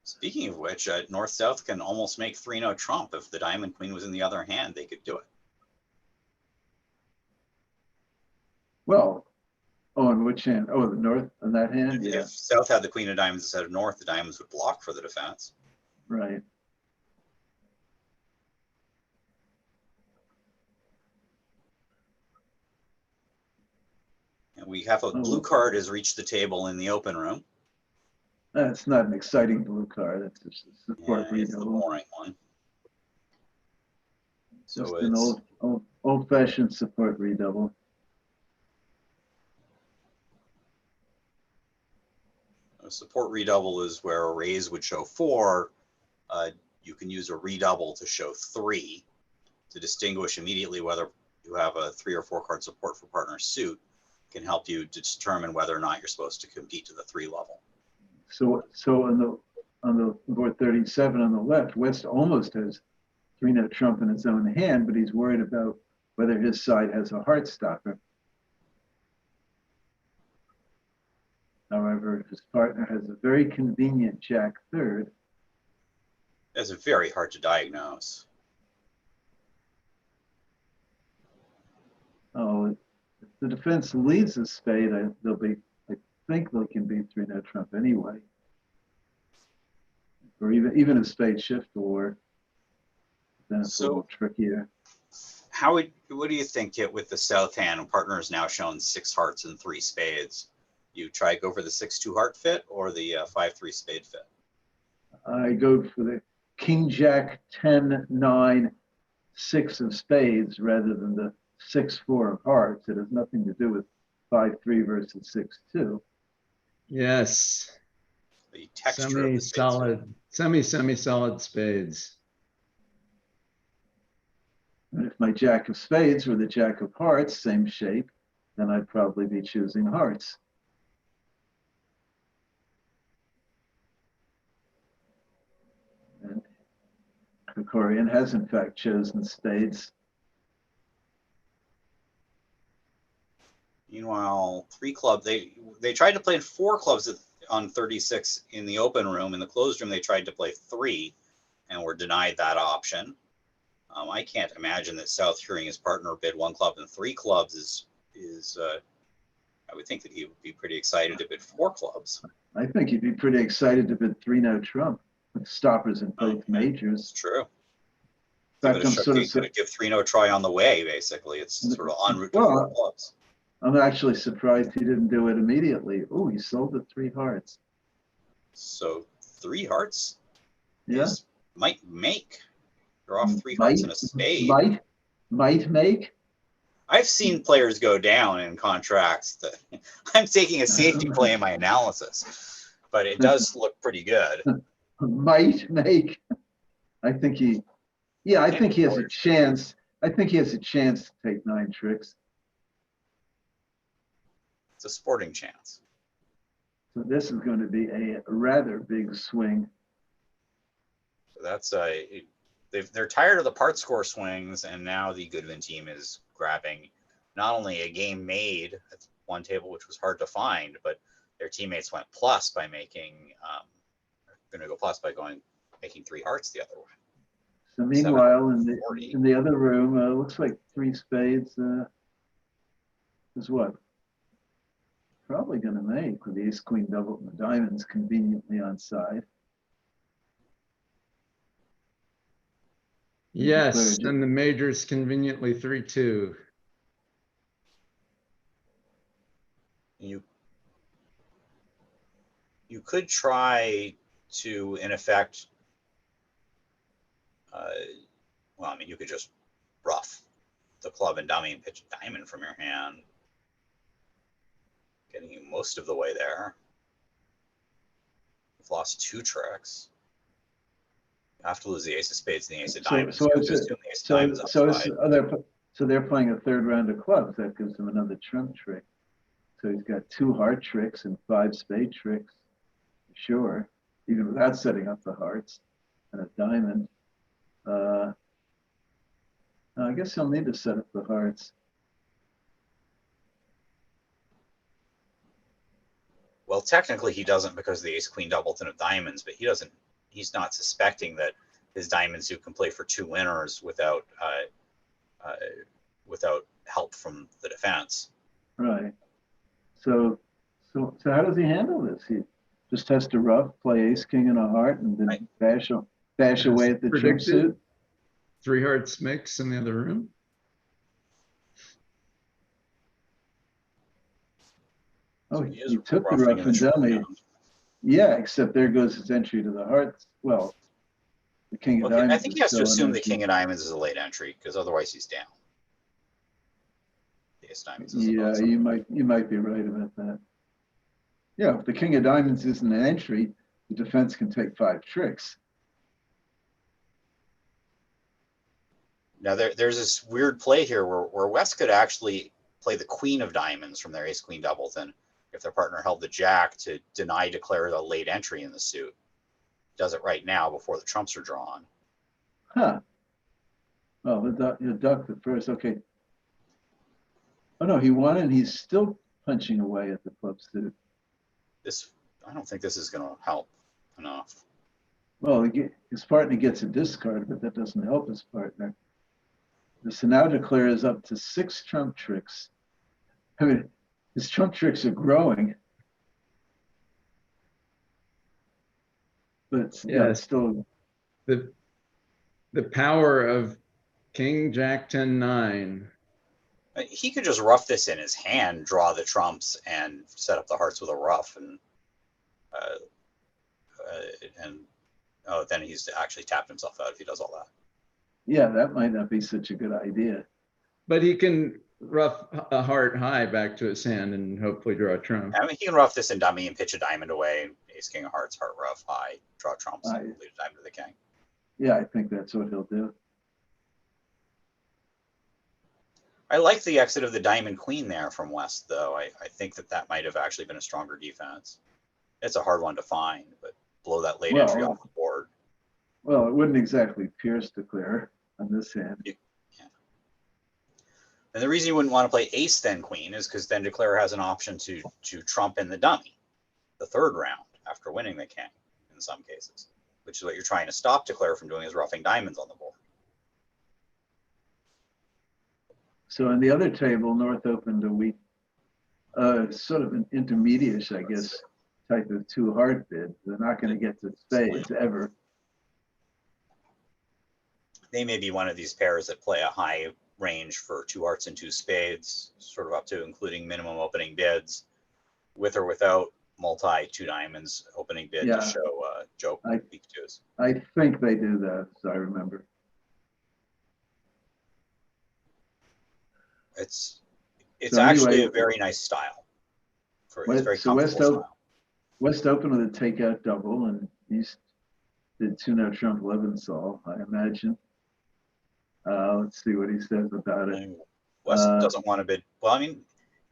Speaking of which, North-South can almost make 3-0 trump. If the Diamond Queen was in the other hand, they could do it. Well, oh, and which hand? Oh, the North on that hand? If Yeah, South had the Queen of Diamonds instead of North, the Diamonds would block for the defense. right. And we have a blue card has reached the table in the open room. That's not an exciting blue card. It's just a support Yeah, it's the redouble. boring one. So Just it's an old-fashioned support redouble. A support redouble is where a raise would show 4. You can use a redouble to show 3 to distinguish immediately whether you have a 3 or 4 card support for partner suit. Can help you to determine whether or not you're supposed to compete to the 3 level. So on the board 37 on the left, West almost has 3-note trump in his own hand, but he's worried about whether his side has a heart stopper. However, his partner has a very convenient Jack third. That's very hard to diagnose. Oh, if the defense leads a spade, I think they can beat 3-note trump anyway. Or even a spade shift will work. Then it's a little trickier. What do you think with the south hand? Partner is now shown 6 hearts and 3 spades. You try go for the 6-2 heart fit or the 5-3 spade fit? I go for the King Jack 10-9 6 of spades rather than the 6-4 of hearts. It has nothing to do with 5-3 versus 6-2. Yes. The texture of the spades. Semi-solid spades. And if my Jack of spades were the Jack of hearts, same shape, then I'd probably be choosing hearts. And Krikorian has in fact chosen spades. Meanwhile, 3 club, they tried to play 4 clubs on 36 in the open room. In the closed room, they tried to play 3 and were denied that option. I can't imagine that South hearing his partner bid 1 club and 3 clubs I would think that he would be pretty excited to bid 4 clubs. I think he'd be pretty excited to bid 3-note trump with stoppers in both majors. It's true. In fact, I'm sort of give 3-note try on the way, basically. It's sort of en route to 4 clubs. I'm actually surprised he didn't do it immediately. Oh, he sold at 3 hearts. So 3 hearts Yeah. Might make. You're off 3 hearts and a spade. Might make. I've seen players go down in contracts that I'm taking a safety play in my analysis, but it does look pretty good. Might make. I think he has a chance. I think he has a chance to take 9 tricks. It's a sporting chance. So this is going to be a rather big swing. So that's they're tired of the part score swings, and now the Goodwin team is grabbing not only a game made at one table, which was hard to find, but their teammates went plus by making going to go plus by making 3 hearts the other way. So meanwhile, in the other room, looks like 3 spades is what? Probably going to make with the ace queen double and the diamonds conveniently on side. Yes, and the major's conveniently 3-2. You could try to, in effect, well, I mean, you could just rough the club and dummy and pitch a diamond from your hand, getting you most of the way there. You've lost 2 tricks. You have to lose the ace of spades and the ace of diamonds. So they're playing a 3rd round of clubs. That gives them another trump trick. So he's got 2 heart tricks and 5 spade tricks, sure, even without setting up the hearts and a diamond. I guess he'll need to set up the hearts. Well, technically he doesn't because of the ace queen doubleton of diamonds, but he's not suspecting that his diamond suit can play for 2 winners without help from the defense. Right. So how does he handle this? He just has to rough, play ace king and a heart, and then bash away at the trump suit. 3 hearts mix in the other room. Oh, he took the rough and dummy. Yeah, except there goes his entry to the hearts. Well, the king of diamonds. I think he has to assume the king of diamonds is a late entry because otherwise he's down. The ace diamonds is yeah, you might be right about that. Yeah, if the king of diamonds isn't an entry, the defense can take 5 tricks. Now there's this weird play here where West could actually play the queen of diamonds from their ace queen doubleton if their partner held the jack to declare the late entry in the suit. Does it right now before the trumps are drawn. Huh. Well, the duck the first, okay. Oh no, he won and he's still punching away at the club suit. I don't think this is going to help enough. Well, his partner gets a discard, but that doesn't help his partner. So now declare is up to 6 trump tricks. I mean, his trump tricks are growing. But it's, yeah, it's still. The power of king, jack, 10, 9. He could just rough this in his hand, draw the trumps, and set up the hearts with a ruff, and then he's actually tapped himself out if he does all that. Yeah, that might not be such a good idea. But he can rough a heart high back to his hand and hopefully draw a trump. I mean, he can rough this in dummy and pitch a diamond away, ace king of hearts, heart rough high, draw trumps, and leave a diamond to the king. Yeah, I think that's what he'll do. I like the exit of the diamond queen there from West, though. I think that might have actually been a stronger defense. It's a hard one to find, but blow that late entry off the board. Well, it wouldn't exactly pierce declare on this hand. Yeah. And the reason you wouldn't want to play ace then queen is because then declare has an option to trump in the dummy the 3rd round after winning the king in some cases, which is what you're trying to stop declare from doing, is roughing diamonds on the board. So in the other table, North opened a weak, sort of an intermediate, I guess, type of 2 heart bid. They're not going to get to spades ever. They may be one of these pairs that play a high range for 2 hearts and 2 spades, sort of up to including minimum opening bids, with or without multi 2 diamonds opening bid to show joke weak 2s. I think they do that, as I remember. It's So actually anyway, a very nice style. It's very so comfortable style. West opened with a takeout double, and East did 2-no trump Leventhal, I imagine. Let's see what he says about it. West doesn't want to bid. Well, I mean,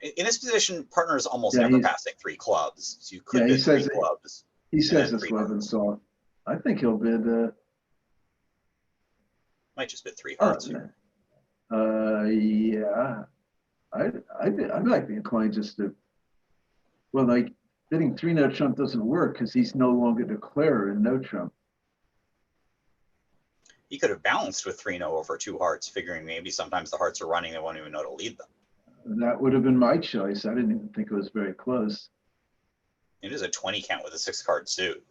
in this position, partner is almost never passing 3 clubs. So you could bid 3 clubs. He says it's Leventhal. I think he'll bid. Might just bid 3 hearts. Yeah. I might be inclined just to. Well, like bidding 3-no trump doesn't work because he's no longer declarer in no trump. He could have balanced with 3-no over 2 hearts, figuring maybe sometimes the hearts are running, they won't even know to lead them. That would have been my choice. I didn't even think it was very close. It is a 20 count with a 6-card suit.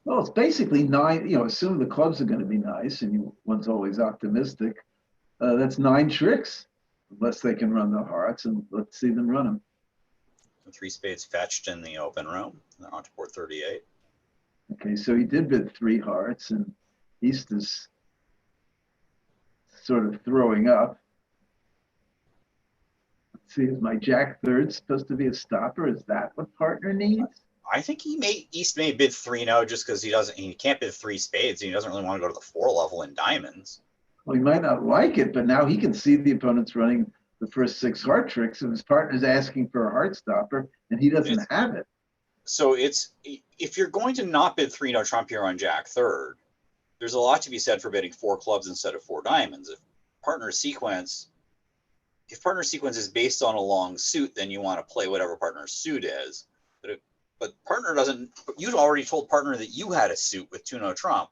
Well, it's basically 9. You know, assuming the clubs are going to be nice, and one's always optimistic. That's 9 tricks, unless they can run the hearts, and let's see them run them. 3 spades fetched in the open room. They're on to board 38. Okay, so he did bid 3 hearts, and East is sort of throwing up. Let's see, is my jack 3rd supposed to be a stopper? Is that what partner needs? I think East may bid 3-no just because he can't bid 3 spades, and he doesn't really want to go to the 4 level in diamonds. Well, he might not like it, but now he can see the opponent's running the first 6 heart tricks, and his partner's asking for a heart stopper, and he doesn't have it. So if you're going to not bid 3-no trump here on jack 3rd, there's a lot to be said for bidding 4 clubs instead of 4 diamonds. If partner sequence is based on a long suit, then you want to play whatever partner's suit is. But partner doesn't. You'd already told partner that you had a suit with 2-no trump.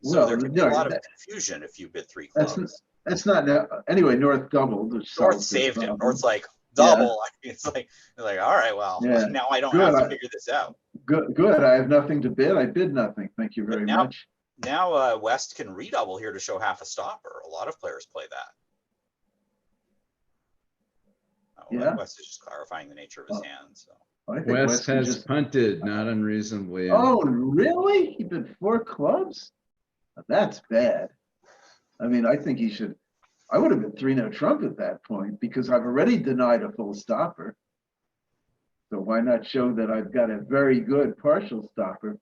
So well, there could be a lot of confusion if you bid 3 clubs. That's not anyway. North doubled. North saved him. North's like double. Yeah. It's like all right, well, now I don't have to figure this out. Good. I have nothing to bid. I bid nothing. Thank you very much. Now West can redouble here to show half a stopper. A lot of players play that. West is just clarifying the nature of his hand. So West has punted, not unreasonably. Oh, really? He bid 4 clubs? That's bad. I mean, I think he should. I would have been 3-no trump at that point because I've already denied a full stopper. So why not show that I've got a very good partial stopper?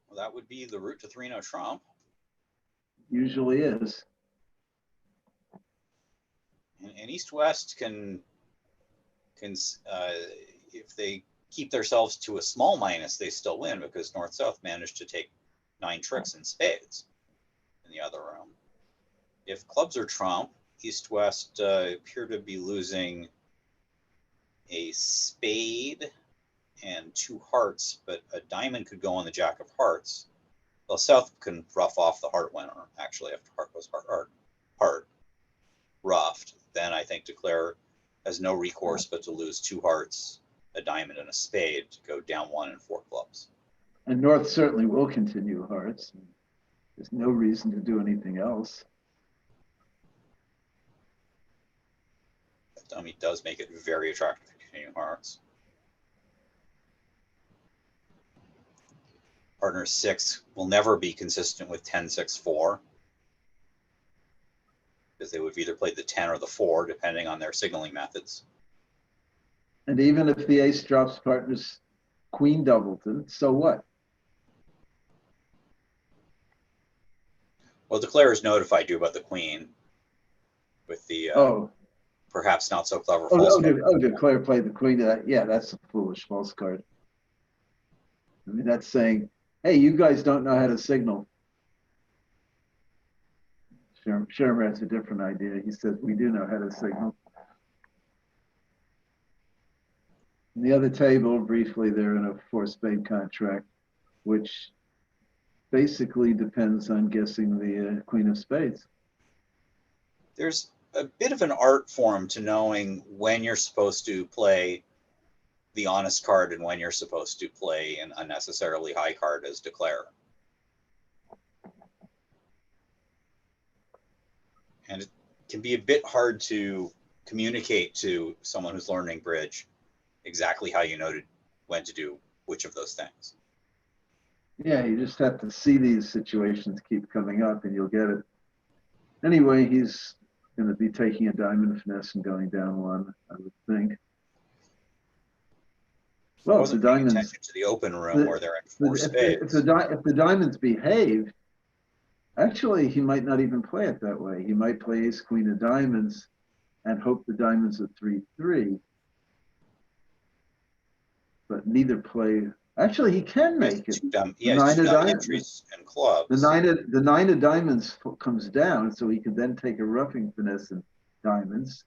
Well, that would be the route to 3-no trump. Usually is. And East-West can if they keep themselves to a small minus, they still win because North-South managed to take 9 tricks and spades in the other room. If clubs are trump, East-West appear to be losing a spade and 2 hearts, but a diamond could go on the jack of hearts. Well, South can rough off the heart winner, actually, after heart was heart roughed. Then I think Declare has no recourse but to lose 2 hearts, a diamond, and a spade to go down 1 and 4 clubs. And North certainly will continue hearts. There's no reason to do anything else. That dummy does make it very attractive to continue hearts. Partner 6 will never be consistent with 10-6-4 because they would have either played the 10 or the 4 depending on their signaling methods. And even if the ace drops partner's queen doubleton, so what? Well, Declarers notified you about the queen with the perhaps not so clever false card. Declare played the queen. Yeah, that's a foolish false card. I mean, that's saying, hey, you guys don't know how to signal. Shermer has a different idea. He says, we do know how to signal. In the other table, briefly, they're in a 4-spade contract, which basically depends on guessing the queen of spades. There's a bit of an art form to knowing when you're supposed to play the honest card and when you're supposed to play an unnecessarily high card as Declare. And it can be a bit hard to communicate to someone who's learning bridge exactly how you know when to do which of those things. Yeah, you just have to see these situations keep coming up and you'll get it. Anyway, he's going to be taking a diamond finesse and going down 1, I would think. Well, I wasn't paying attention to the open room where they're at 4 spades. If the diamonds behave, actually, he might not even play it that way. He might play ace queen of diamonds and hope the diamonds at 3-3. But neither play. Actually, he can make it. Yeah, 9 of diamonds entries and clubs. The 9 of diamonds comes down, so he can then take a roughing finesse in diamonds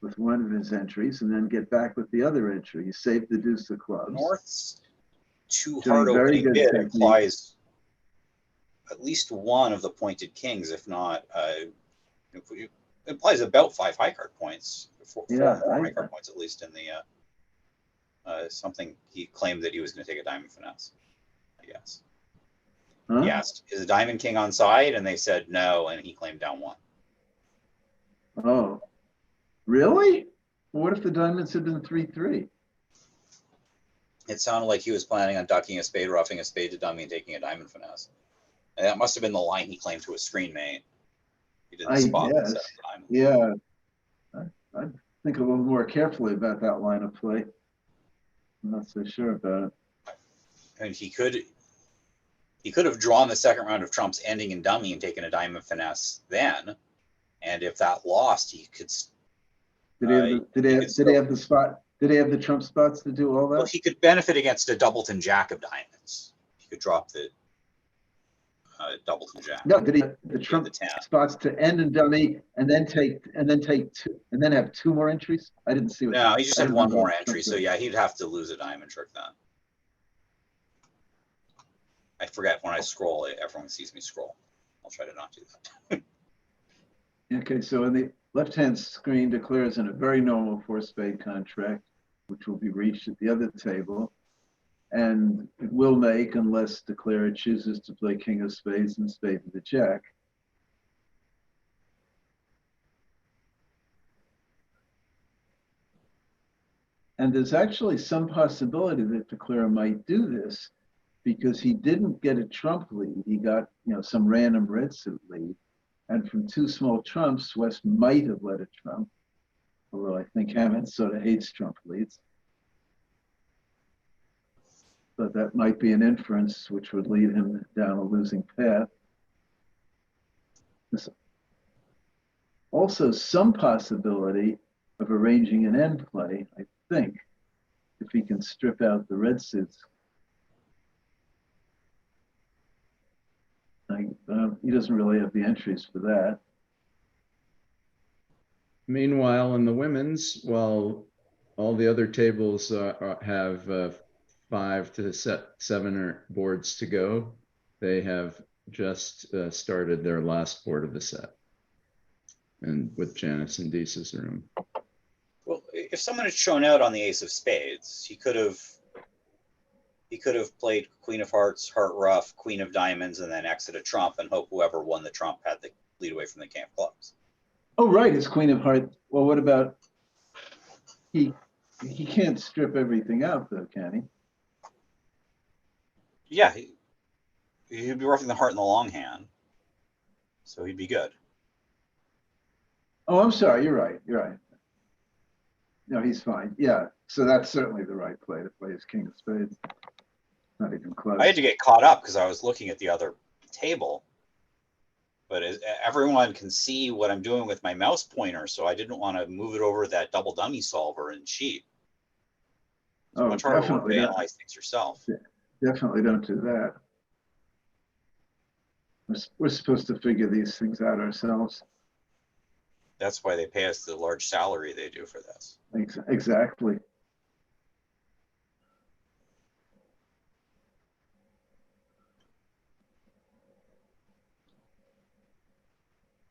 with one of his entries, and then get back with the other entry. He saved the deuce of clubs. North's 2 hard opening bid implies at least 1 of the pointed kings, if not, it implies about 5 high card points, 4 more high card points at least in the something he claimed that he was going to take a diamond finesse, I guess. Huh? He asked, is a diamond king on side? And they said no, and he claimed down 1. Oh, really? What if the diamonds had been 3-3? It sounded like he was planning on ducking a spade, roughing a spade to dummy, and taking a diamond finesse. And that must have been the line he claimed to a screen mate. He didn't spot the set of diamonds. Yeah, I'd think a little more carefully about that line of play. I'm not so sure about it. And he could have drawn the second round of trumps ending in dummy and taken a diamond finesse then. And if that lost, he could. Did he have the spot? Did he have the trump spots to do all that? Well, he could benefit against a doubleton jack of diamonds. He could drop the doubleton jack. No, did he have the trump spots to end in dummy and then take 2 and then have 2 more entries? I didn't see what. No, he just had 1 more entry. So yeah, he'd have to lose a diamond trick then. I forget when I scroll, everyone sees me scroll. I'll try to not do that. Okay, so in the left-hand screen declares in a very normal 4-spade contract, which will be reached at the other table. And it will make unless Declare chooses to play king of spades and spade to the jack. And there's actually some possibility that Declare might do this because he didn't get a trump lead. He got, some random red suit lead. And from 2 small trumps, West might have led a trump, although I think Hammond sort of hates trump leads. But that might be an inference which would lead him down a losing path. There's also some possibility of arranging an end play, I think, if he can strip out the red suits. He doesn't really have the entries for that. Meanwhile, in the women's, while all the other tables have 5 to 7 boards to go, they have just started their last board of the set, and with Janice and Deese's room. Well, if someone had shown out on the ace of spades, he could have played queen of hearts, heart rough, queen of diamonds, and then exit a trump and hope whoever won the trump had the lead away from the king of clubs. Oh, right, his queen of hearts. Well, what about, he can't strip everything out though, can he? Yeah, he'd be roughing the heart in the long hand, so he'd be good. Oh, I'm sorry, you're right, you're right. No, he's fine, yeah, so that's certainly the right play to play his king of spades. Not even close. I had to get caught up because I was looking at the other table, but everyone can see what I'm doing with my mouse pointer, so I didn't want to move it over that double dummy solver and cheat. It's much harder work to analyze things yourself. Definitely don't do that. We're supposed to figure these things out ourselves. That's why they pay us the large salary they do for this. Exactly.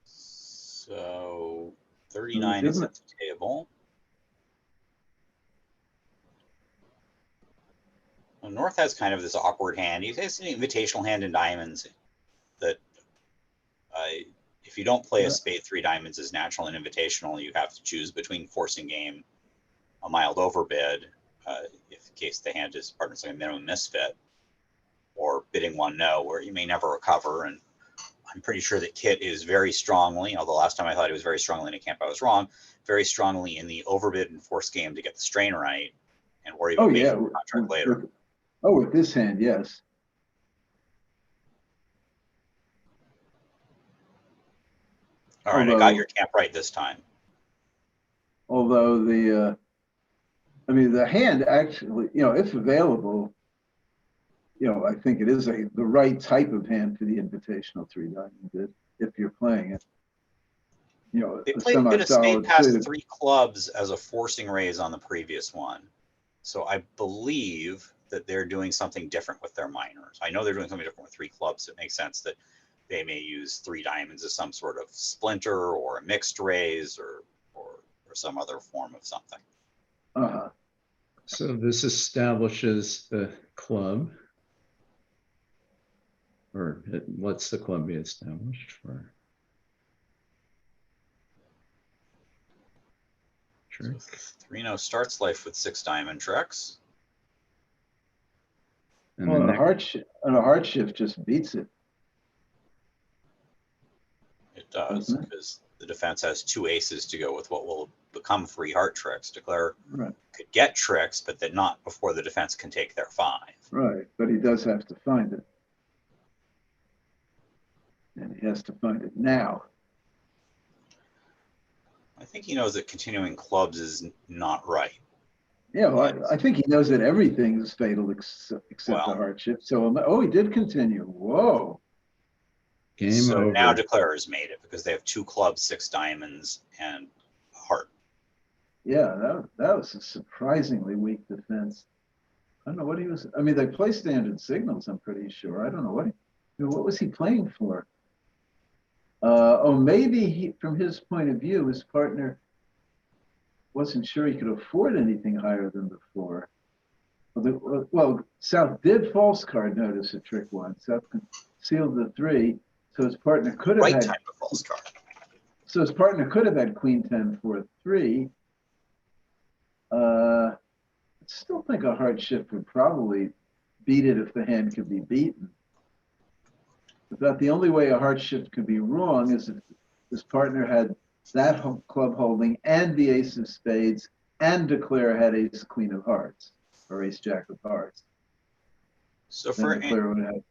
So 39 is at the table. Well, North has kind of this awkward hand. He has an invitational hand in diamonds that if you don't play a spade 3 diamonds as natural and invitational, you have to choose between forcing game, a mild overbid, if in case the hand is partners like a minimum misfit, or bidding 1 no, where you may never recover. And I'm pretty sure that Kit is very strongly, although last time I thought he was very strongly in a camp, I was wrong, very strongly in the overbid and force game to get the strain right and worry about making the contract later. With this hand, yes. All right, I got your camp right this time. Although the hand actually, if available, I think it is the right type of hand for the invitational 3 diamond bid if you're playing it. They played a bit of spade past 3 clubs as a forcing raise on the previous one. So I believe that they're doing something different with their minors. I know they're doing something different with 3 clubs. It makes sense that they may use 3 diamonds as some sort of splinter or a mixed raise or some other form of something. So this establishes the club, or it lets the club be established for trick. So 3-0 starts life with 6 diamond tricks. And well, a hard shift just beats it. It does, because the defense has 2 aces to go with what will become 3 heart tricks. Declare could get tricks, but that not before the defense can take their 5. Right, but he does have to find it. And he has to find it now. I think he knows that continuing clubs is not right. Yeah, well, I think he knows that everything is fatal except the hardship. So, he did continue. Whoa. Game over. Now Declare has made it because they have 2 clubs, 6 diamonds, and a heart. Yeah, that was a surprisingly weak defense. I don't know what he was. I mean, they play standard signals, I'm pretty sure. I don't know what was he playing for? Maybe from his point of view, his partner wasn't sure he could afford anything higher than the 4. Well, South did false card notice a trick once. South sealed the 3, so his partner could have had type of false card. So his partner could have had queen 10 4 3. I still think a hard shift would probably beat it if the hand could be beaten. But the only way a hard shift could be wrong is if his partner had that club holding and the ace of spades and declare had ace queen of hearts or ace jack of hearts. So Then for declare would have.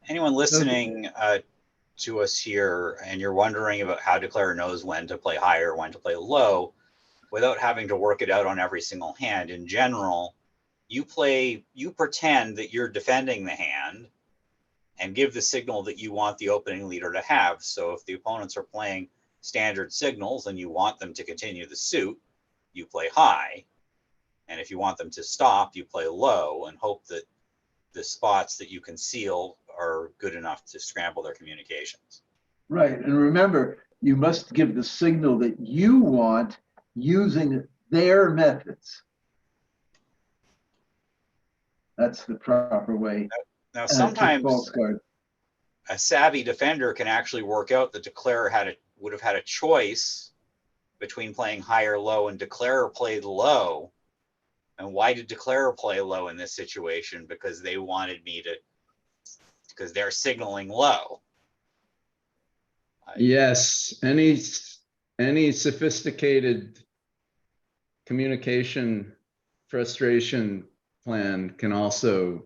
anyone listening to us here, and you're wondering about how declare knows when to play high or when to play low, without having to work it out on every single hand, in general, you pretend that you're defending the hand and give the signal that you want the opening leader to have. So if the opponents are playing standard signals and you want them to continue the suit, you play high. And if you want them to stop, you play low and hope that the spots that you conceal are good enough to scramble their communications. Right, and remember, you must give the signal that you want using their methods. That's the proper way. Now, to sometimes false guard. a savvy defender can actually work out that declare would have had a choice between playing high or low, and declare played low. And why did declare play low in this situation? Because they wanted me to, because they're signaling low. Yes, any sophisticated communication frustration plan can also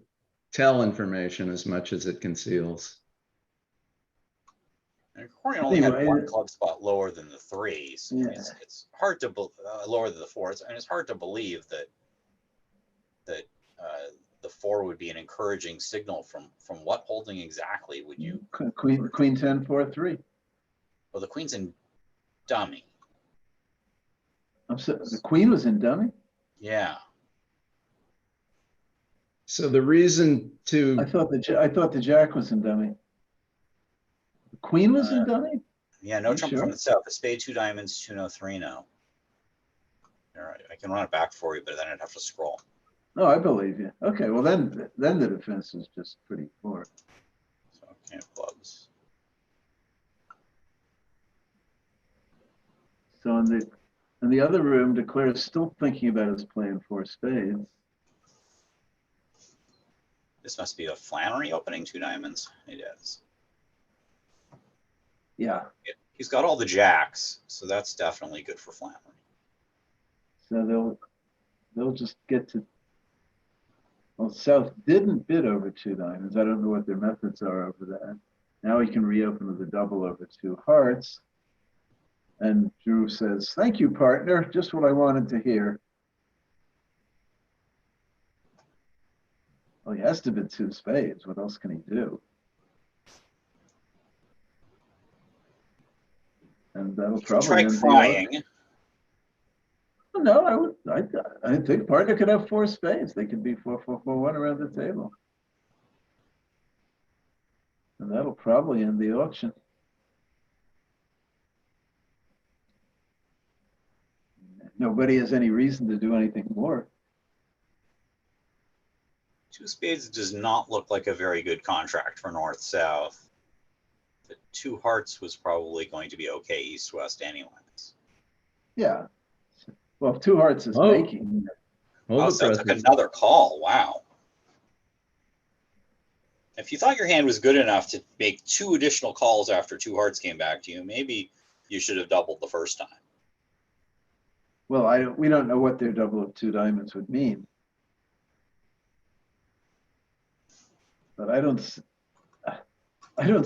tell information as much as it conceals. And Corey only had Anyway, one club spot lower than the threes. Yeah. It's hard to lower than the fours, and it's hard to believe that the four would be an encouraging signal from what holding exactly would you? Queen 10, 4, 3. Well, the queen's in dummy. I'm sorry, the queen was in dummy? Yeah. So the reason to I thought the jack was in dummy. The queen was in dummy? Yeah, no You trump sure? from the south. A spade, two diamonds, 2 no, 3 no. All right, I can run it back for you, but then I'd have to scroll. Oh, I believe you. Okay, well then the defense is just pretty poor. So king of clubs. So in the other room, Declare is still thinking about his play in 4 spades. This must be a Flannery opening 2 diamonds. It is. Yeah. He's got all the jacks, so that's definitely good for Flannery. So they'll just get to. Well, South didn't bid over 2 diamonds. I don't know what their methods are over that. Now he can reopen with a double over 2 hearts. And Drew says, "Thank you, partner. Just what I wanted to hear." Well, he has to bid 2 spades. What else can he do? And that'll You can probably try end the crying. No, I think partner could have 4 spades. They could be 4, 4, 4, 1 around the table. And that'll probably end the auction. Nobody has any reason to do anything more. 2 spades does not look like a very good contract for north-south. The 2 hearts was probably going to be okay east-west anyways. Yeah. Well, if 2 hearts is Oh. making. hold Oh, the so I took presses. another call. Wow. If you thought your hand was good enough to make 2 additional calls after 2 hearts came back to you, maybe you should have doubled the first time. Well, we don't know what their double of 2 diamonds would mean. But I don't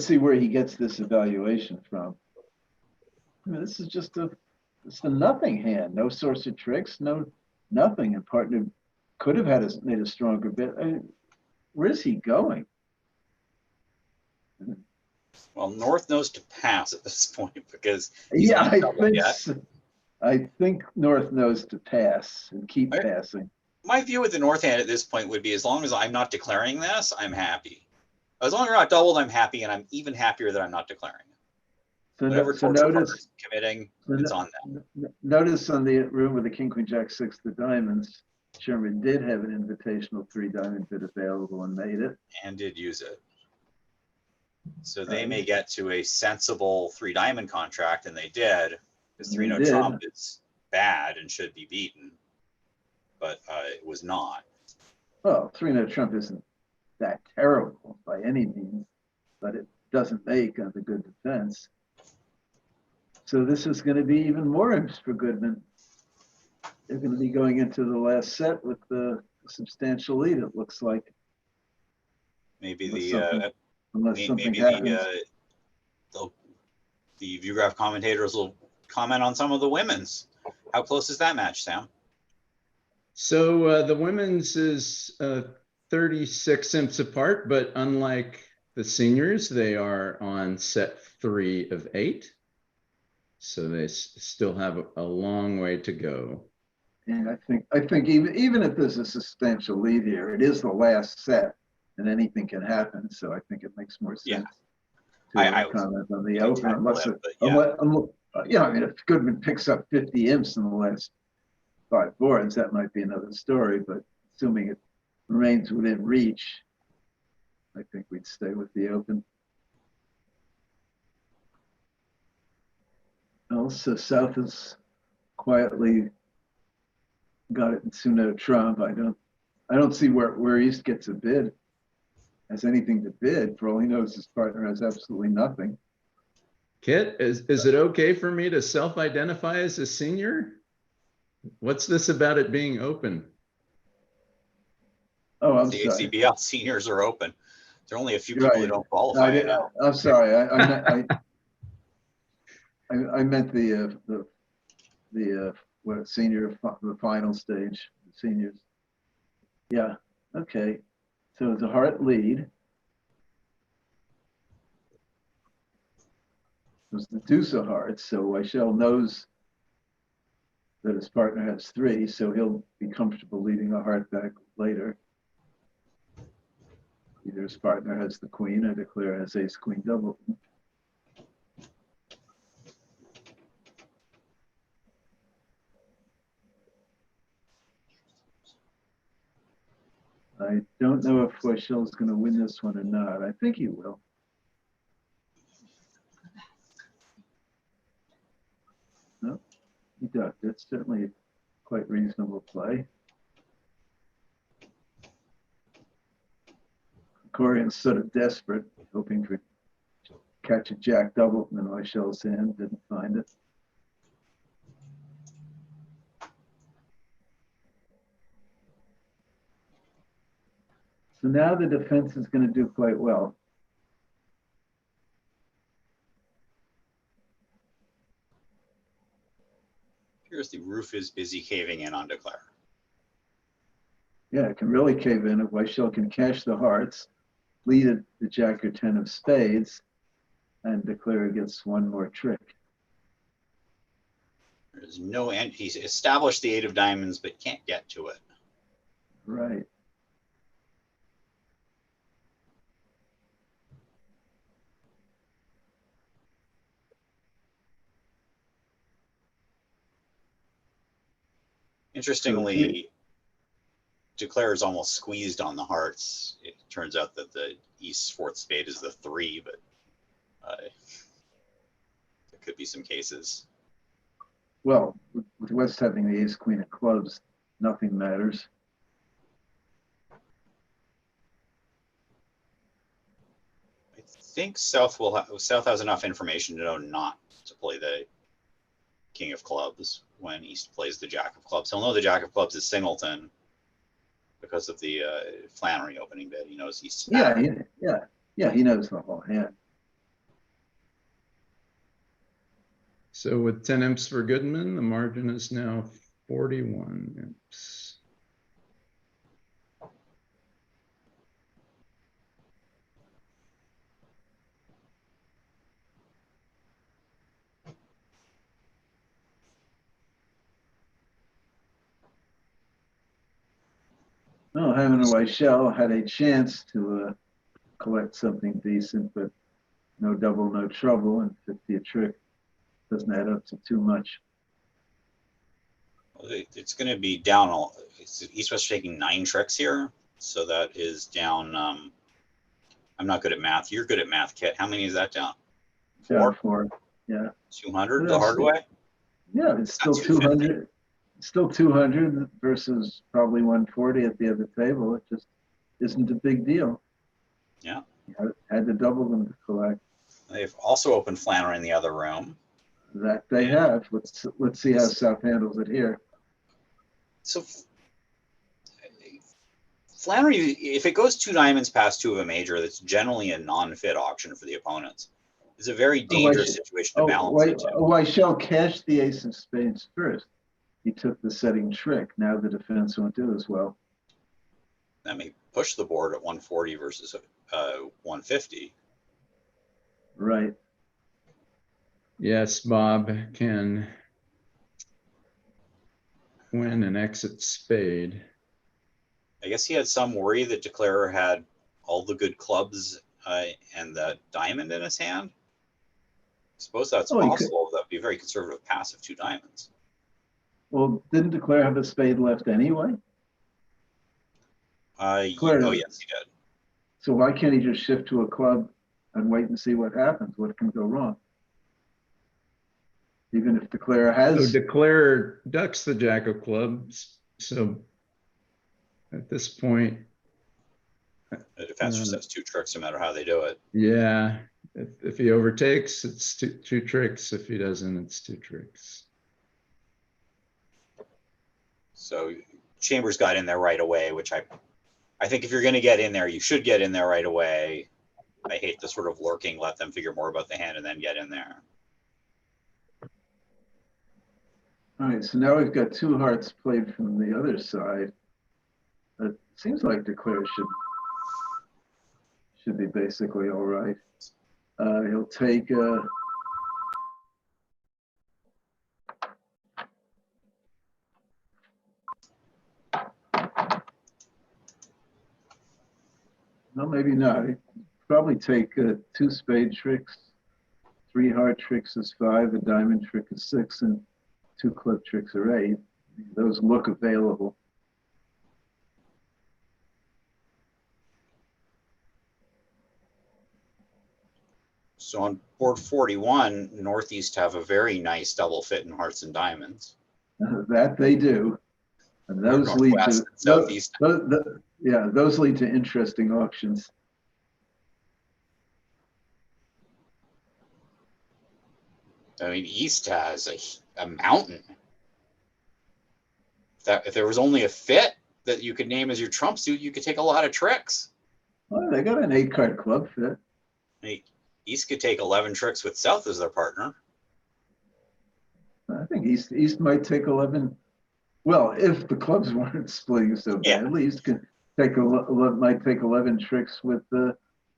see where he gets this evaluation from. I mean, this is just it's a nothing hand. No source of tricks, nothing. And partner could have made a stronger bid. I mean, where's he going? Well, North knows to pass at this point because he's Yeah, not doubled yet. I think North knows to pass and keep Right. passing. My view with the North hand at this point would be, as long as I'm not declaring this, I'm happy. As long as we're not doubled, I'm happy, and I'm even happier that I'm not declaring it. So, Whatever so torture notice, partner's committing, so it's on them. notice on the room with the King, Queen, Jack, 6 of diamonds, Sherman did have an invitational 3 diamond bid available and made it. And did use it. So they may get to a sensible 3 diamond contract, and they did, because 3 no They did. trump is bad and should be beaten, but it was not. Well, 3 no trump isn't that terrible by any means, but it doesn't make a good defense. So this is going to be even more imps for Goodman. They're going to be going into the last set with the substantial lead, it looks like. Maybe Unless something maybe happens. the VUGRAPH commentators will comment on some of the women's. How close is that match, Sam? So the women's is 36 imps apart, but unlike the seniors, they are on set 3 of 8. So they still have a long way to go. And I think even if there's a substantial lead here, it is the last set and anything can happen. So I think it makes more sense I to comment on the I open tackle unless it, it, but yeah. yeah, I mean, if Goodman picks up 50 imps in the last 5 boards, that might be another story, but assuming it remains within reach, I think we'd stay with the open. Also, South has quietly got it into no trump. I don't see where East gets a bid, has anything to bid. For all he knows, his partner has absolutely nothing. Kit, is it okay for me to self-identify as a senior? What's this about it being open? Oh, I'm The sorry. ACBL seniors are open. There are only a few You're people right. who don't qualify I, now. I'm sorry. I meant the what senior, the final stage, the seniors. Yeah. Okay. So it's a heart lead. It was the deuce of hearts. So Weichel knows that his partner has 3, so he'll be comfortable leading a heart back later. Either his partner has the queen or Declare has ace queen double. I don't know if Weichel is going to win this one or not. I think he will. No, he does. That's certainly quite reasonable play. Corian's sort of desperate, hoping to catch a jack double in Weichel's hand, didn't find it. So now the defense is going to do quite well. Here's the roof is busy caving in on Declare. Yeah, it can really cave in if Weichel can cash the hearts, lead the jack or 10 of spades, and Declare gets one more trick. There's no end. He's established the 8 of diamonds, but can't get to it. Right. Interestingly, Declare is almost squeezed on the hearts. It turns out that the East's 4th spade is the 3, but there could be some cases. Well, with West having the ace queen of clubs, nothing matters. I think South has enough information to know not to play the king of clubs when East plays the jack of clubs. He'll know the jack of clubs is singleton because of the Flannery opening bid. He knows East's pattern. Yeah, he knows the whole hand. So with 10 imps for Goodman, the margin is now 41 imps. No, Hammond and Weichel had a chance to collect something decent, but no double, no trouble, and 50 a trick doesn't add up to too much. It's going to be down. East West taking 9 tricks here, so that is down. I'm not good at math. You're good at math, Kit. How many is that down? 4? 4. Yeah. 200 the hard way? Yeah, it's still 200. Still 200 versus probably 140 at the other table. It just isn't a big deal. Yeah. You had to double them to collect. They've also opened Flannery in the other room. That they have. Let's see how South handles it here. So Flannery, if it goes 2 diamonds past 2 of a major, that's generally a non-fit auction for the opponents. It's a very dangerous situation to balance it to. Weichel cashed the ace of spades first. He took the setting trick. Now the defense won't do as well. That may push the board at 140 versus 150. Right. Yes, Bob can win an exit spade. I guess he had some worry that Declarer had all the good clubs and the diamond in his hand. I suppose that's possible. That'd be a very conservative pass of 2 diamonds. Well, didn't Declare have a spade left anyway? Oh, yes, he did. So why can't he just shift to a club and wait and see what happens? What can go wrong? Even if Declare has... So Declare ducks the jack of clubs. So at this point... The defense just has 2 tricks no matter how they do it. Yeah. If he overtakes, it's two tricks. If he doesn't, it's 2 tricks. So Chambers got in there right away, which I think if you're going to get in there, you should get in there right away. I hate the sort of lurking, let them figure more about the hand and then get in there. All right, so now we've got 2 hearts played from the other side. It seems like Declare should be basically all right. He'll take no, maybe not. He'd probably take 2 spade tricks, 3 heart tricks is 5, a diamond trick is 6, and 2 club tricks are 8. Those look available. So on board 41, Northeast have a very nice double fit in hearts and diamonds. That they do. And those lead to Southeast. Those lead to interesting auctions. I mean, East has a mountain. If there was only a fit that you could name as your trump suit, you could take a lot of tricks. Well, they got an 8-card club fit. I mean, East could take 11 tricks with South as their partner. I think East might take 11. Well, if the clubs weren't splitting so badly, East could take might take 11 tricks with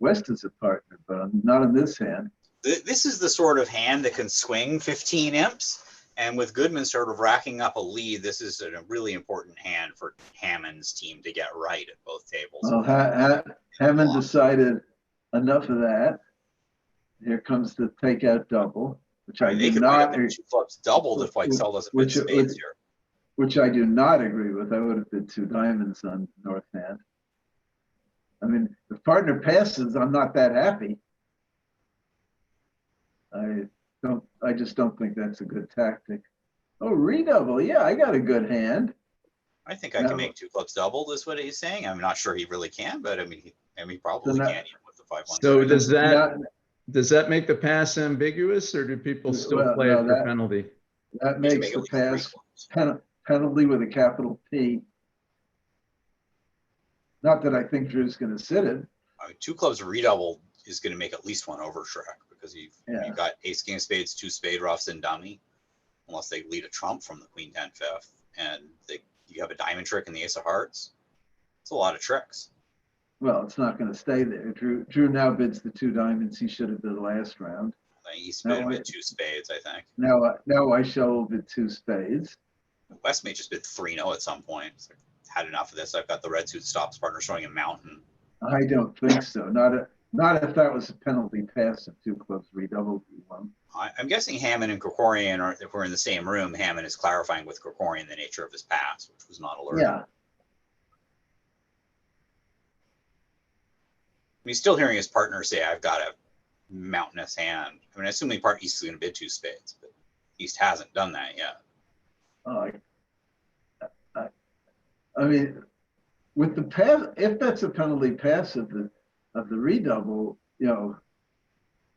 West as a partner, but not in this hand. This is the sort of hand that can swing 15 imps. And with Goodman sort of racking up a lead, this is a really important hand for Hammond's team to get right at both tables. Well, Hammond decided enough of that. Here comes the takeout double, which I do not. 2 clubs doubled if Weichel doesn't bid spades here. Which I do not agree with. I would have bid 2 diamonds on North hand. I mean, if partner passes, I'm not that happy. I just don't think that's a good tactic. Oh, redouble. Yeah, I got a good hand. I think I can make 2 clubs doubled is what he's saying. I'm not sure he really can, but I mean, he probably can even with the 5-1. So does that make the pass ambiguous, or do people still play it for penalty? That makes the pass penalty with a capital P. Not that I think Drew's going to sit it. I mean, 2 clubs redouble is going to make at least 1 overtrack because you've got ace king of spades, 2 spade roughs and dummy, unless they lead a trump from the queen 10 fifth, and you have a diamond trick and the ace of hearts. It's a lot of tricks. Well, it's not going to stay there. Drew now bids the 2 diamonds he should have bid last round. East bid with 2 spades, I think. Now I shall bid 2 spades. West may just bid 3-0 at some point. So had enough of this. I've got the red suit stops partner showing a mountain. I don't think so. Not if that was a penalty pass of 2 clubs redoubled. I'm guessing Hammond and Krikorian if we're in the same room, Hammond is clarifying with Krikorian the nature of his pass, which was not alerted. Yeah. He's still hearing his partner say, I've got a mountainous hand. I mean, assuming part East is going to bid 2 spades, but East hasn't done that yet. I mean, with the pass, if that's a penalty pass of the redouble,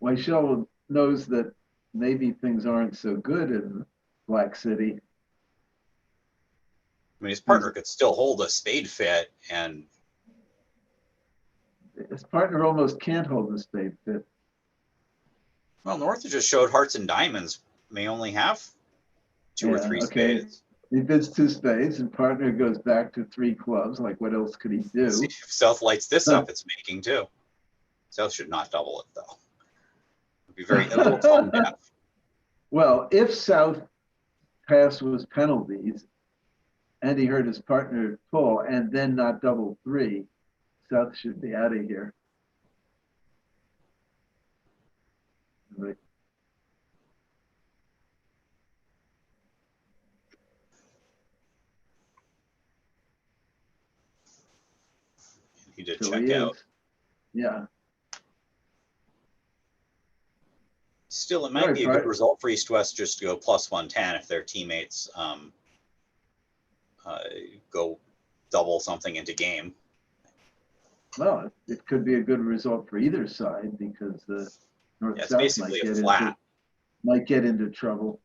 Weichel knows that maybe things aren't so good in Black City. I mean, his partner could still hold a spade fit, and His partner almost can't hold the spade fit. well, North just showed hearts and diamonds may only have two or Yeah, three okay. spades. He bids 2 spades and partner goes back to 3 clubs. Like, what else could he do? See, if South lights this up, it's making too. South should not double it though. It'd be very a little tone deaf. Well, if South pass was penalties and he heard his partner pull and then not double 3, South should be out of here. But He did so check he out. is. Yeah. Still, it might Sorry, be a Bart. good result for East West just to go plus 110 if their teammates go double something into game. Well, it could be a good result for either side because the Yeah, it's North-South basically a flat. might get into trouble.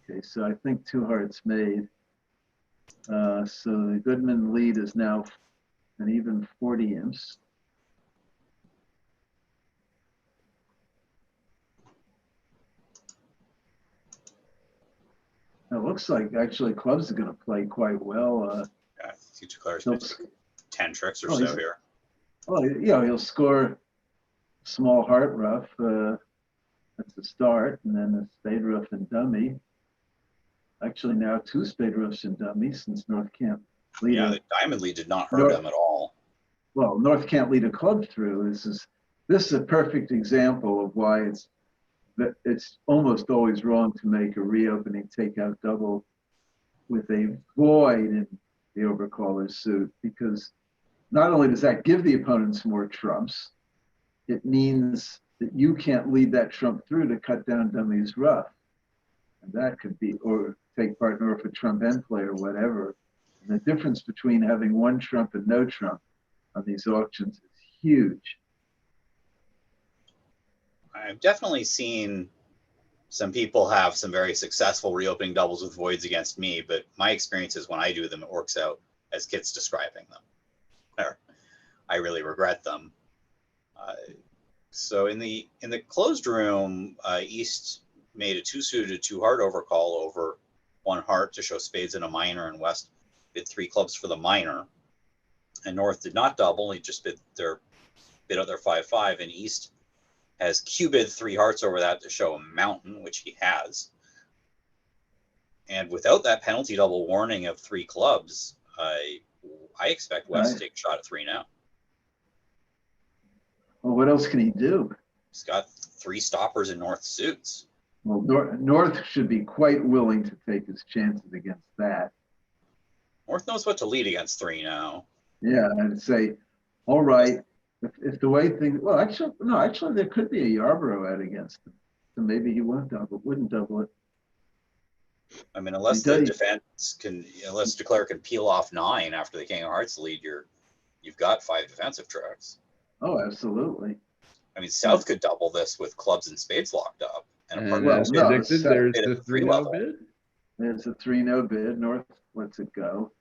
Okay, so I think 2 hearts made. So the Goodman lead is now an even 40 imps. It looks like actually clubs are going to play quite well. Yeah, he declares He'll, 10 tricks or Oh, so he's- here. well, yeah, he'll score small heart rough at the start, and then a spade rough and dummy. Actually, now 2 spade roughs and dummy since North can't lead. Yeah, a- the diamond lead did not hurt North- him at all. Well, North can't lead a club through. This is a perfect example of why it's almost always wrong to make a reopening takeout double with a void in the overcaller's suit, because not only does that give the opponents more trumps, it means that you can't lead that trump through to cut down dummy's rough. And that could be, or take partner off a trump end play or whatever. And the difference between having 1 trump and no trump on these auctions is huge. I've definitely seen some people have some very successful reopening doubles with voids against me, but my experience is when I do them, it works out as Kit's describing them. I really regret them. So in the closed room, East made a 2-suited 2-heart overcall over 1 heart to show spades in a minor, and West bid 3 clubs for the minor. And North did not double; he just bid out their 5-5, and East has Q-bid 3 hearts over that to show a mountain, which he has. And without that penalty double warning of 3 clubs, I expect West to take a shot at 3 now. Well, what else can he do? He's got 3 stoppers in North suits. Well, North should be quite willing to take his chances against that. North knows what to lead against 3 now. Yeah, I'd say, all right, if the way things, well, actually, there could be a Yarborough out against him. So maybe he wouldn't double it. I mean, unless the defense can, unless Declare can peel off 9 after the King of Hearts lead, you've got 5 defensive tricks. Oh, absolutely. I mean, South could double this with clubs and spades locked up. And And partner as no, predicted, South there's bid the at the 3 level. bid. There's a 3-no bid. North lets it go.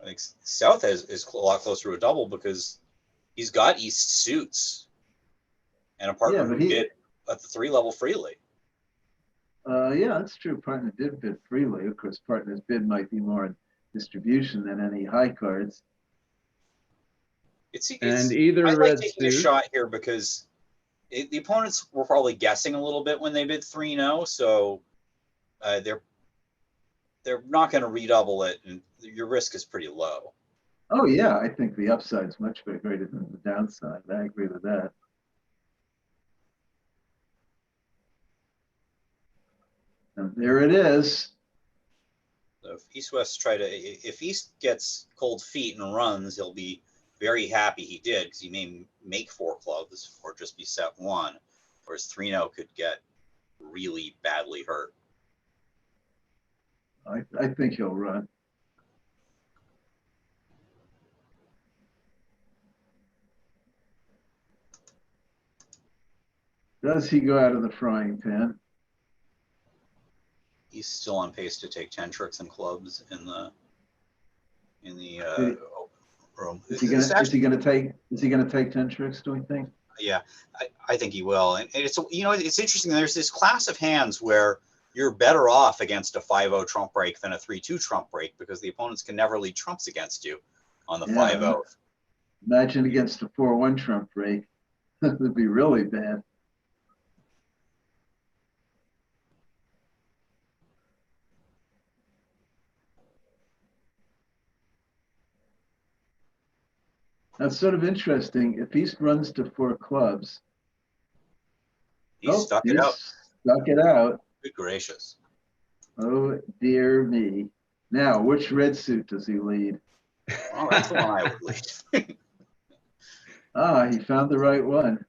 I think South is a lot closer to a double because he's got East suits and a partner Yeah, but who bid at the 3 level freely. Yeah, that's true. Partner did bid freely. Of course, partner's bid might be more in distribution than any high cards. And either I like red taking a suit. shot here because the opponents were probably guessing a little bit when they bid 3-0, so they're not going to redouble it, and your risk is pretty low. Oh yeah, I think the upside's much greater than the downside. I agree with that. And there it is. So if if East gets cold feet and runs, he'll be very happy he did because he may make 4 clubs or just be set 1, whereas 3-0 could get really badly hurt. I think he'll run. Does he go out of the frying pan? He's still on pace to take 10 tricks and clubs in the Did- room. Is he gonna take 10 tricks, do we think? Yeah, I think he will. And it's, you know, it's interesting. There's this class of hands where you're better off against a 5-0 trump break than a 3-2 trump break because the opponents can never lead trumps against you on the Yeah. 5-0. Imagine against a 4-1 trump break. That would be really bad. That's sort of interesting. If East runs to 4 clubs, He stuck it out. Stuck it out. Good gracious. Oh dear me. Now, which red suit does he lead? Well, that's the one I would lead. Ah, he found the right one.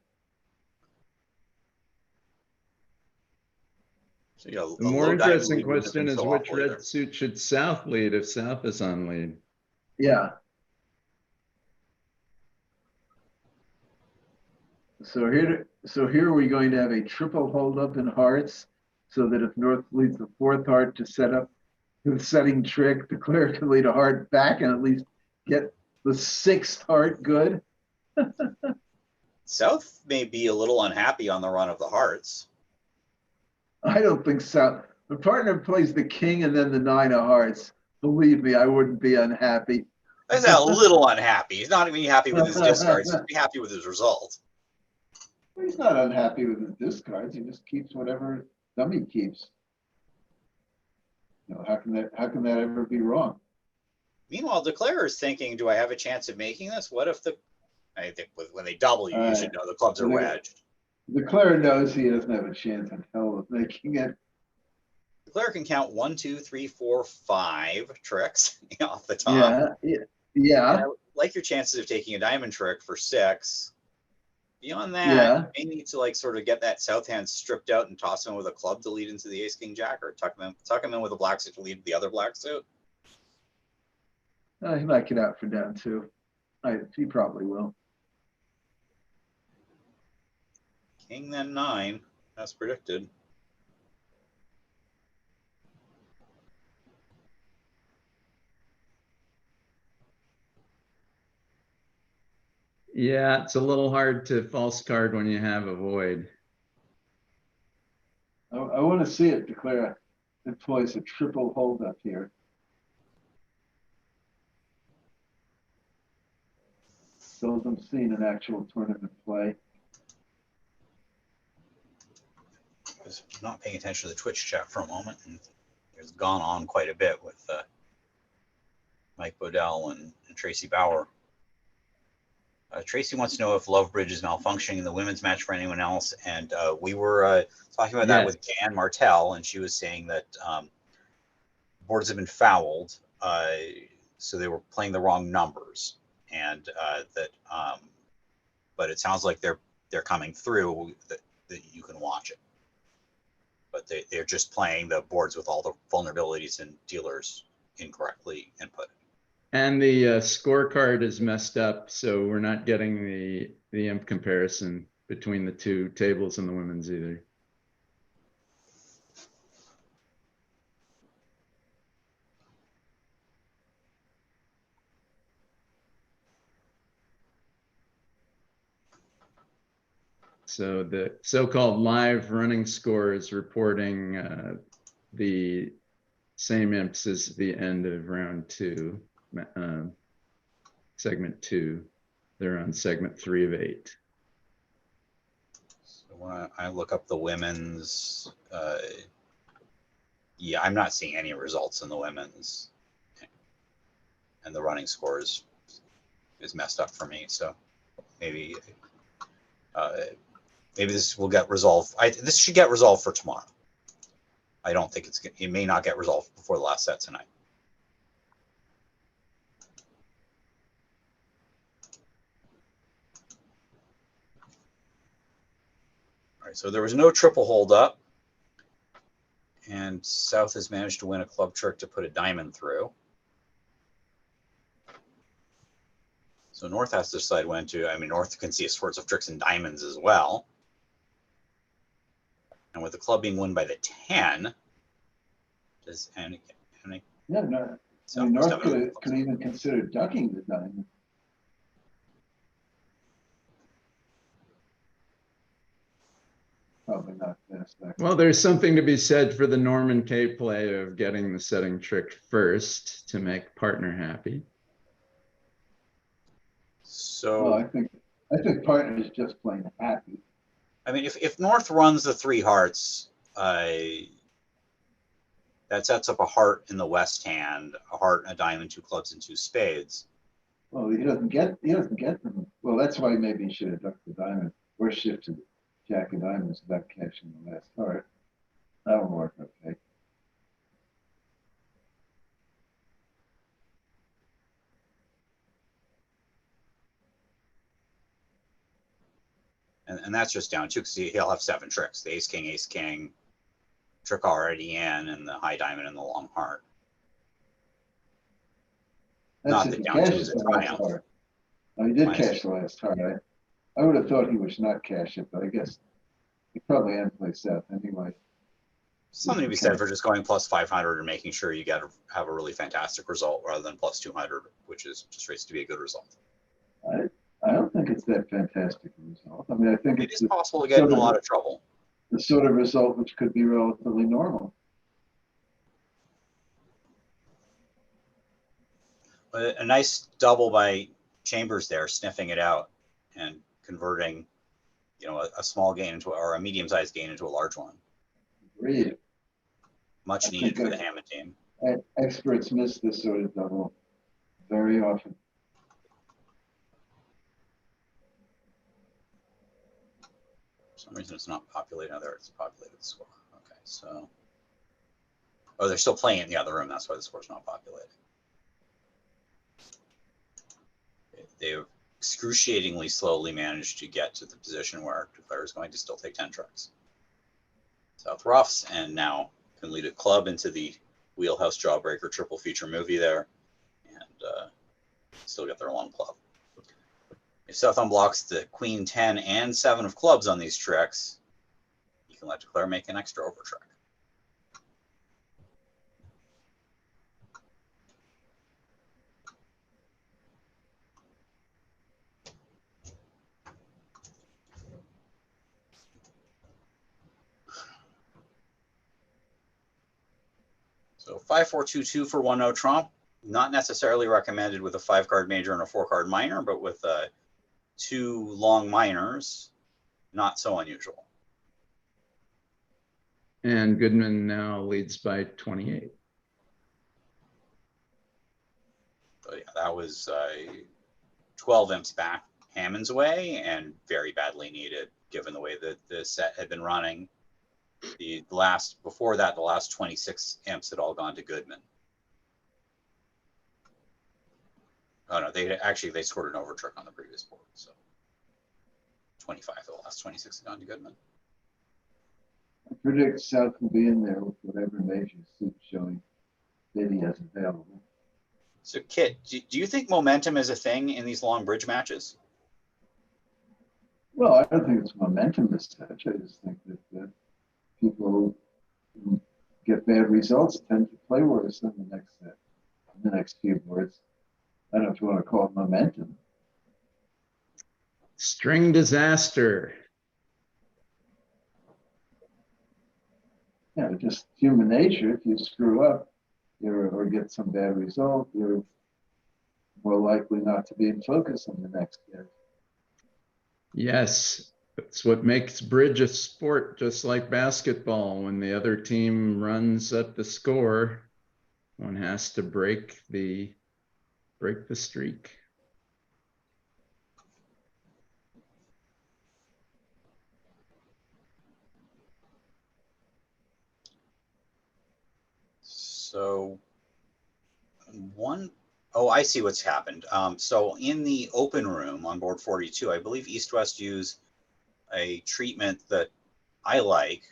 So, you know, The a more low diamond interesting lead wouldn't have question been is so which awful red either. suit should South lead if South is on lead? Yeah. So here we're going to have a triple holdup in hearts, so that if North leads the 4th heart to set up the setting trick, the clear can lead a heart back and at least get the 6th heart good. South may be a little unhappy on the run of the hearts. I don't think so. The partner plays the king and then the 9 of hearts. Believe me, I wouldn't be unhappy. He's a little unhappy. He's not even happy with his discards. He'd be happy with his result. He's not unhappy with his discards. He just keeps whatever dummy keeps. You know, how can that ever be wrong? Meanwhile, Declarer is thinking, do I have a chance of making this? What if I think when they double you, you should know the clubs are wedged. Declarer knows he doesn't have a chance in hell of making it. Declarer can count 1, 2, 3, 4, 5 tricks off the top. Yeah. And I like your chances of taking a diamond trick for 6. Beyond that, Yeah. you may need to like sort of get that south hand stripped out and toss him with a club to lead into the ace king jack, or tuck him in with a black suit to lead the other black suit. He might get out for down 2. He probably will. King then 9, as predicted. Yeah, it's a little hard to false card when you have a void. I want to see it. Declare employs a triple holdup here. Seldom seen an actual tournament play. I was not paying attention to the Twitch chat for a moment, and it's gone on quite a bit with Mike Bodell and Tracy Bauer. Tracy wants to know if Love Bridge is malfunctioning in the women's match for anyone else, and we were talking about that with Jan Martell, and she was saying that boards have been fouled, so they were playing the wrong numbers, and but it sounds like they're coming through, that you can watch it, but they're just playing the boards with all the vulnerabilities and dealers incorrectly input. And the scorecard is messed up, so we're not getting the imp comparison between the 2 tables in the women's either. So the so-called live running score is reporting the same imps as the end of round 2. Segment 2, they're on segment 3 of 8. So when I look up the women's, yeah, I'm not seeing any results in the women's, and the running scores is messed up for me. So maybe this will get resolved. This should get resolved for tomorrow. I don't think it may not get resolved before the last set tonight. All right, so there was no triple hold up, and South has managed to win a club trick to put a diamond through. So North has to decide when to. I mean, North can see a sorts of tricks and diamonds as well. And with the club being won by the 10, does any Yeah, no, so I mean, must North have another could even consider ducking the diamond. Probably not best. Well, there's something to be said for the Norman K play of getting the setting trick first to make partner happy. So Well, I think partner is just plain happy. I mean, if North runs the 3 hearts, that sets up a heart in the west hand, a heart, a diamond, 2 clubs, and 2 spades. Well, he doesn't get them. Well, that's why maybe he should have ducked the diamond or shifted Jack of diamonds without catching the last heart. That'll work okay. And that's just down 2 because he'll have 7 tricks: the ace, king, trick already in, and the high diamond and the long heart. That's Not if that he down 2 cashes is a the last triumph. heart. Oh, he did Minus- cash the last heart. I would have thought he would not cash it, but I guess he probably hadn't played south anyway. Something to be said for just going plus 500 and making sure you get to have a really fantastic result rather than plus 200, which is just rates to be a good result. I don't think it's that fantastic a result. I mean, I think It it's is possible to get in a lot of trouble. the sort of result which could be relatively normal. But a nice double by Chambers there, sniffing it out and converting, a small gain into, or a medium-sized gain into a large one. Agreed. Much I needed think for the Hammond team. Experts miss this sort of double very often. For some reason it's not populated. Oh, there it's populated the score. Okay, so. Oh, they're still playing in the other room. That's why the score's not populated. They've excruciatingly slowly managed to get to the position where Declare is going to still take 10 tricks. South roughs, and now can lead a club into the wheelhouse jawbreaker triple feature movie there, and still get their long club. If South unblocks the queen 10 and 7 of clubs on these tricks, you can let Declare make an extra over trick. So 5-4-2-2 for 1-0 trump. Not necessarily recommended with a 5-card major and a 4-card minor, but with 2 long minors, not so unusual. And Goodman now leads by 28. So yeah, that was 12 imps back Hammond's way, and very badly needed given the way that the set had been running. Before that, the last 26 imps had all gone to Goodman. Oh no, they scored an over trick on the previous board, so 25 of the last 26 had gone to Goodman. I predict South will be in there with whatever major suit showing that he has available. So Kit, do you think momentum is a thing in these long bridge matches? Well, I don't think it's momentum as such. I just think that people who get bad results tend to play worse in the next few boards. I don't know if you want to call it momentum. String disaster. Yeah, just human nature. If you screw up or get some bad result, you're more likely not to be in focus in the next game. Yes, that's what makes bridge a sport, just like basketball. When the other team runs up the score, one has to break the streak. So I see what's happened. So in the open room on board 42, I believe East-West use a treatment that I like,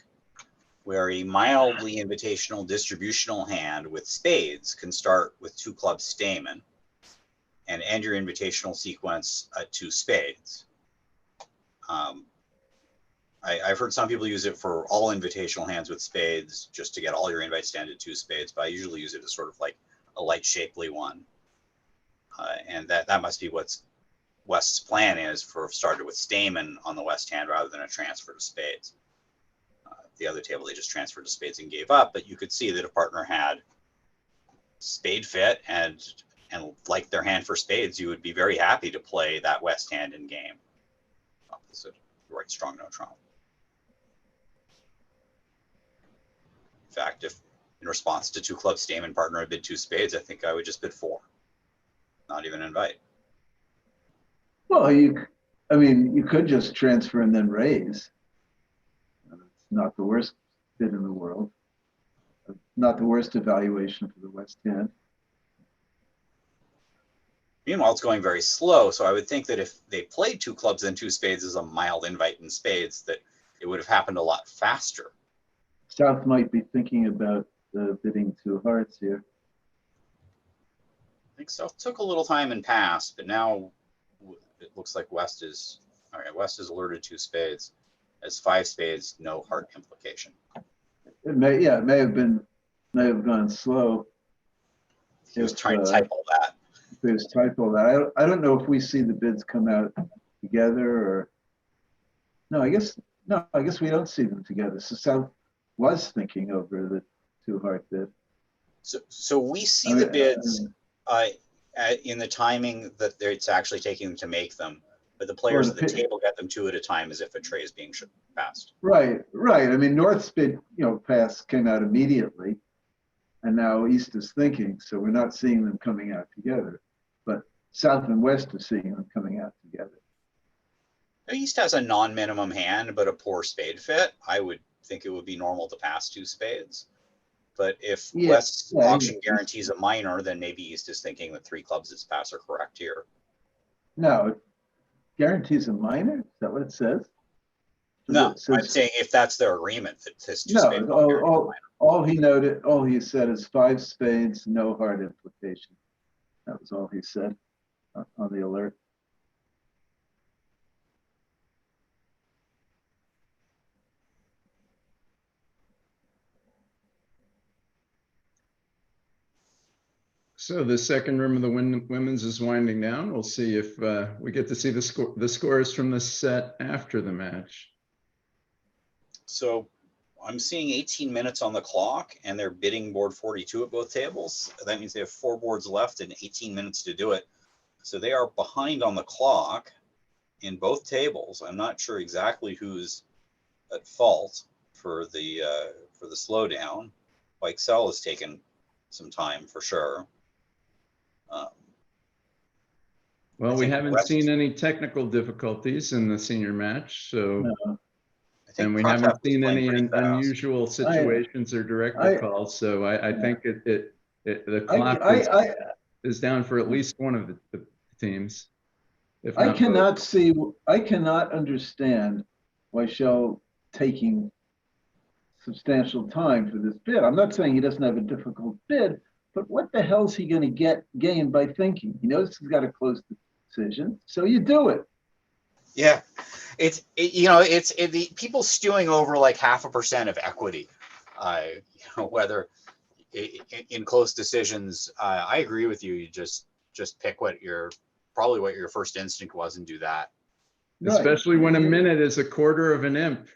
where a mildly invitational distributional hand with spades can start with 2 clubs stamen and end your invitational sequence at 2 spades. I've heard some people use it for all invitational hands with spades, just to get all your invites down to 2 spades, but I usually use it as sort of like a light shapely one. And that must be what's West's plan is for started with Stamen on the West hand rather than a transfer to spades. The other table, they just transferred to spades and gave up, but you could see that a partner had spade fit and liked their hand for spades, you would be very happy to play that West hand in game. Opposite right strong no trump. In fact, if in response to 2 clubs, Stamen partner had bid 2 spades, I think I would just bid 4. Not even invite. Well, I mean, you could just transfer and then raise. It's not the worst bid in the world. Not the worst evaluation for the West hand. Meanwhile, it's going very slow, so I would think that if they played 2 clubs and 2 spades as a mild invite in spades, that it would have happened a lot faster. South might be thinking about bidding 2 hearts here. I think so. It took a little time and passed, but now it looks like West is all right. West is alerted 2 spades as 5 spades, no heart implication. It may have gone slow. He was trying to type all that. There's typo that I don't know if we see the bids come out together or no. I guess we don't see them together. So South was thinking over the 2 heart bid. So we see the bids in the timing that it's actually taking them to make them, but the players at the table get them 2 at a time as if a tray is being passed. Right. I mean, North's bid, pass came out immediately, and now East is thinking. So we're not seeing them coming out together, but South and West are seeing them coming out together. East has a non-minimum hand, but a poor spade fit. I would think it would be normal to pass 2 spades. But if West's auction guarantees a minor, then maybe East is thinking that 3 clubs is pass are correct here. No, it guarantees a minor? Is that what it says? No, I'm saying if that's their agreement, that this 2 spades. All he said is 5 spades, no heart implication. That was all he said on the alert. So the second room of the women's is winding down. We'll see if we get to see the scores from the set after the match. So I'm seeing 18 minutes on the clock, and they're bidding board 42 at both tables. That means they have 4 boards left and 18 minutes to do it. So they are behind on the clock in both tables. I'm not sure exactly who's at fault for the slowdown. Excel has taken some time for sure. Well, we haven't seen any technical difficulties in the senior match, so No. and we haven't seen any unusual situations or director calls. So I think the clock is down for at least one of the teams. If I not cannot understand why Shell taking substantial time for this bid. I'm not saying he doesn't have a difficult bid, but what the hell's he going to gain by thinking? He knows he's got to close the decision, so you do it. Yeah, it's the people stewing over like 0.5% of equity. Whether in close decisions, I agree with you. You just pick what your first instinct was and do that. Especially when a minute is a quarter of an imp.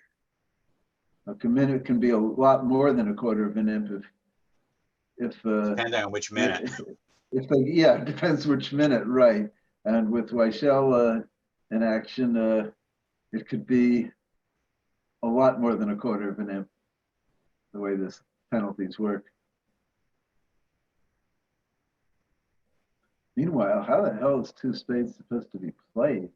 A minute can be a lot more than a quarter of an imp if depending on which minute. It depends which minute, right? And with Weichel in action, it could be a lot more than a quarter of an imp, the way this penalties work. Meanwhile, how the hell is 2 spades supposed to be played?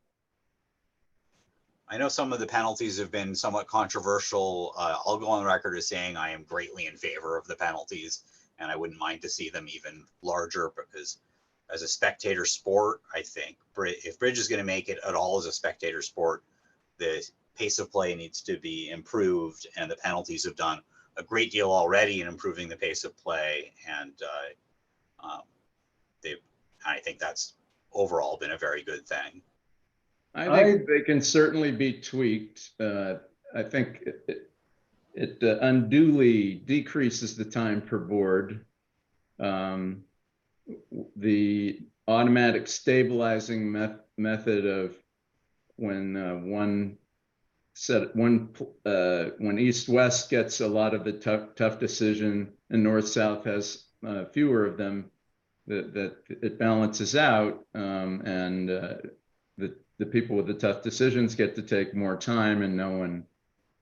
I know some of the penalties have been somewhat controversial. I'll go on record as saying I am greatly in favor of the penalties, and I wouldn't mind to see them even larger, because as a spectator sport, I think if bridge is going to make it at all as a spectator sport, the pace of play needs to be improved, and the penalties have done a great deal already in improving the pace of play, and I think that's overall been a very good thing. I think they can certainly be tweaked. I think it unduly decreases the time per board. The automatic stabilizing method of when when east-west gets a lot of the tough decision and north-south has fewer of them, that it balances out, and the people with the tough decisions get to take more time and no one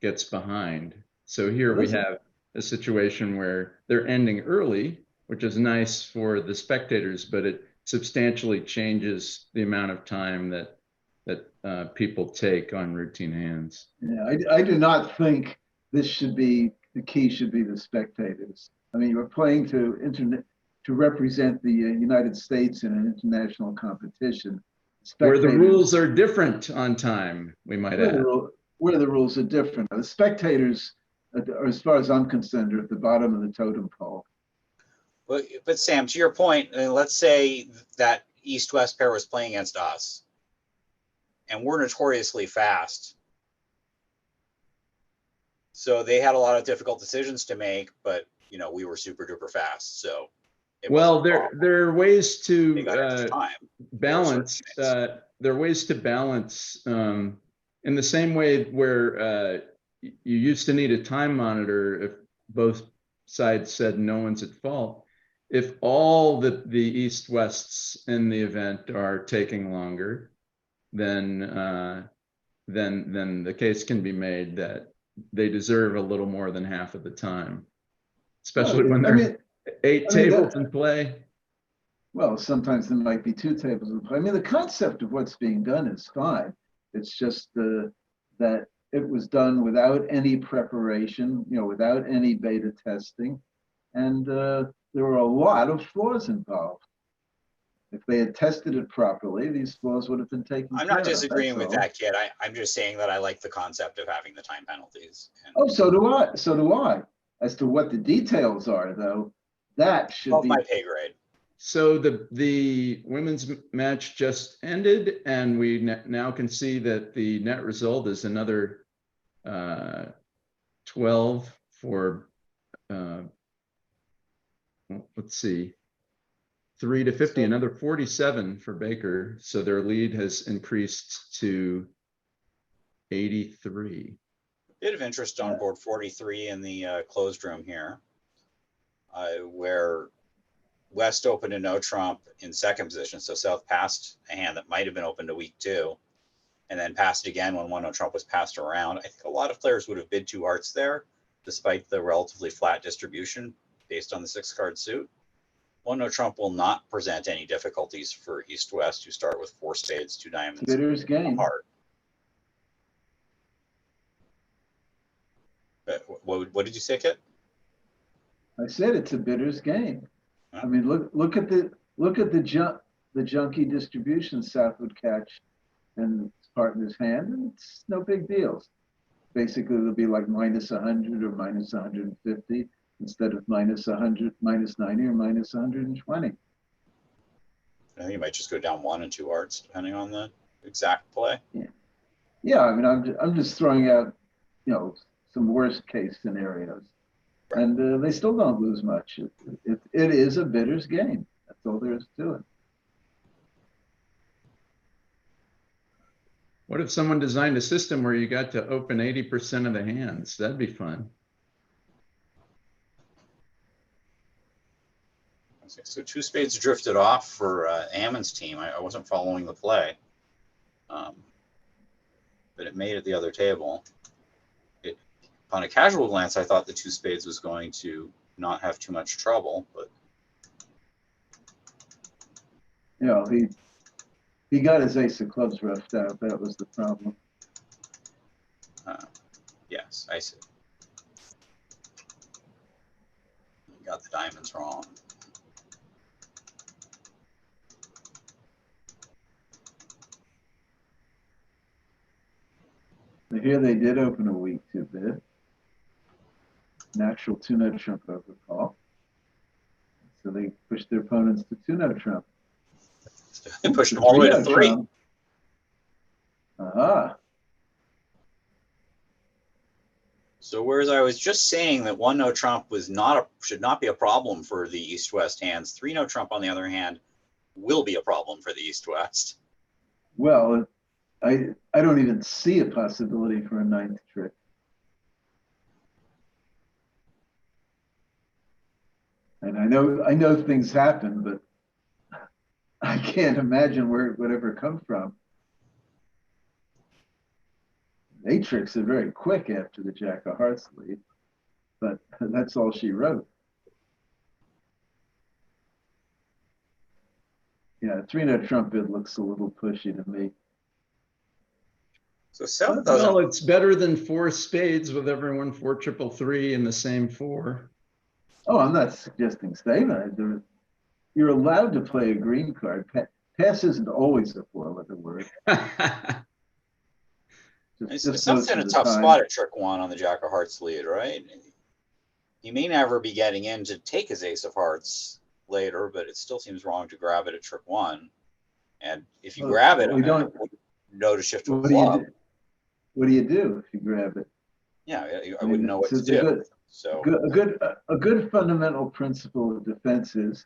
gets behind. So here we have a situation where they're ending early, which is nice for the spectators, but it substantially changes the amount of time that people take on routine hands. Yeah, I do not think this should be, the key should be the spectators. I mean, you're playing to represent the United States in an international competition. Where the rules are different on time, we might add. Where the rules are different. The spectators, as far as I'm concerned, are at the bottom of the totem pole. But Sam, to your point, let's say that East-West pair was playing against us, and we're notoriously fast. So they had a lot of difficult decisions to make, but you know, we were super duper fast. So well, there are ways to balance. There are ways to balance in the same way where you used to need a time monitor if both sides said no one's at fault. If all the East-Wests in the event are taking longer, then the case can be made that they deserve a little more than half of the time, especially when there are 8 tables in play. Well, sometimes there might be 2 tables in play. I mean, the concept of what's being done is fine. It's just that it was done without any preparation, you know, without any beta testing, and there were a lot of flaws involved. If they had tested it properly, these flaws would have been taken care of. I'm not disagreeing with that, kid. I'm just saying that I like the concept of having the time penalties. Oh, so do I. So do I. As to what the details are, though, that should be my pay grade. So the women's match just ended, and we now can see that the net result is another 12 for let's see, 3-50, another 47 for Baker. So their lead has increased to 83. Bit of interest on board 43 in the closed room here, where West opened a no trump in second position. So South passed a hand that might have been open to week 2, and then passed again when one no trump was passed around. I think a lot of players would have bid 2 hearts there, despite the relatively flat distribution based on the 6-card suit. One no trump will not present any difficulties for East-West, who start with 4 spades, 2 diamonds, bidder's game. heart. What did you say, Kit? I said it's a bidder's game. Huh? I mean, look at the junky distribution South would catch in his partner's hand, and it's no big deal. Basically, it'll be like minus 100 or minus 150 instead of minus 100, minus 90 or minus 120. I think you might just go down 1 and 2 hearts, depending on the exact play. Yeah. I mean, I'm just throwing out, you know, some worst case scenarios, right. And they still don't lose much. It is a bidder's game. That's all there is to it. What if someone designed a system where you got to open 80% of the hands? That'd be fun. So 2 spades drifted off for Ammon's team. I wasn't following the play, but it made it the other table. On a casual glance, I thought the 2 spades was going to not have too much trouble, but you know, he got his ace of clubs roughed out. That was the problem. Yes, I see. He got the diamonds wrong. Here they did open a weak 2 bid. Natural 2-no trump over call. So they pushed their opponents to 2-no trump. They pushed them all the way to 3. 3. Trump. Aha. So whereas I was just saying that 1-no trump should not be a problem for the East-West hands, 3-no trump, on the other hand, will be a problem for the East-West. Well, I don't even see a possibility for a ninth trick. And I know things happen, but I can't imagine where it would ever come from. Matrix are very quick after the Jack of Hearts lead, but that's all she wrote. Yeah, 3-no trump bid looks a little pushy to me. So 7,000. Well, it's better than 4 spades with everyone 4 triple 3 in the same 4. Oh, I'm not suggesting statement. You're allowed to play a green card. Pass isn't always a 4-letter word. It's Just in most a of the tough time. spot at trick 1 on the Jack of Hearts lead, right? He may never be getting in to take his Ace of Hearts later, but it still seems wrong to grab it at trick 1. And if you grab it, we don't know to shift to a What do you club. do? What do you do if you grab it? Yeah, I wouldn't know what to It's do. So a good fundamental principle of defense is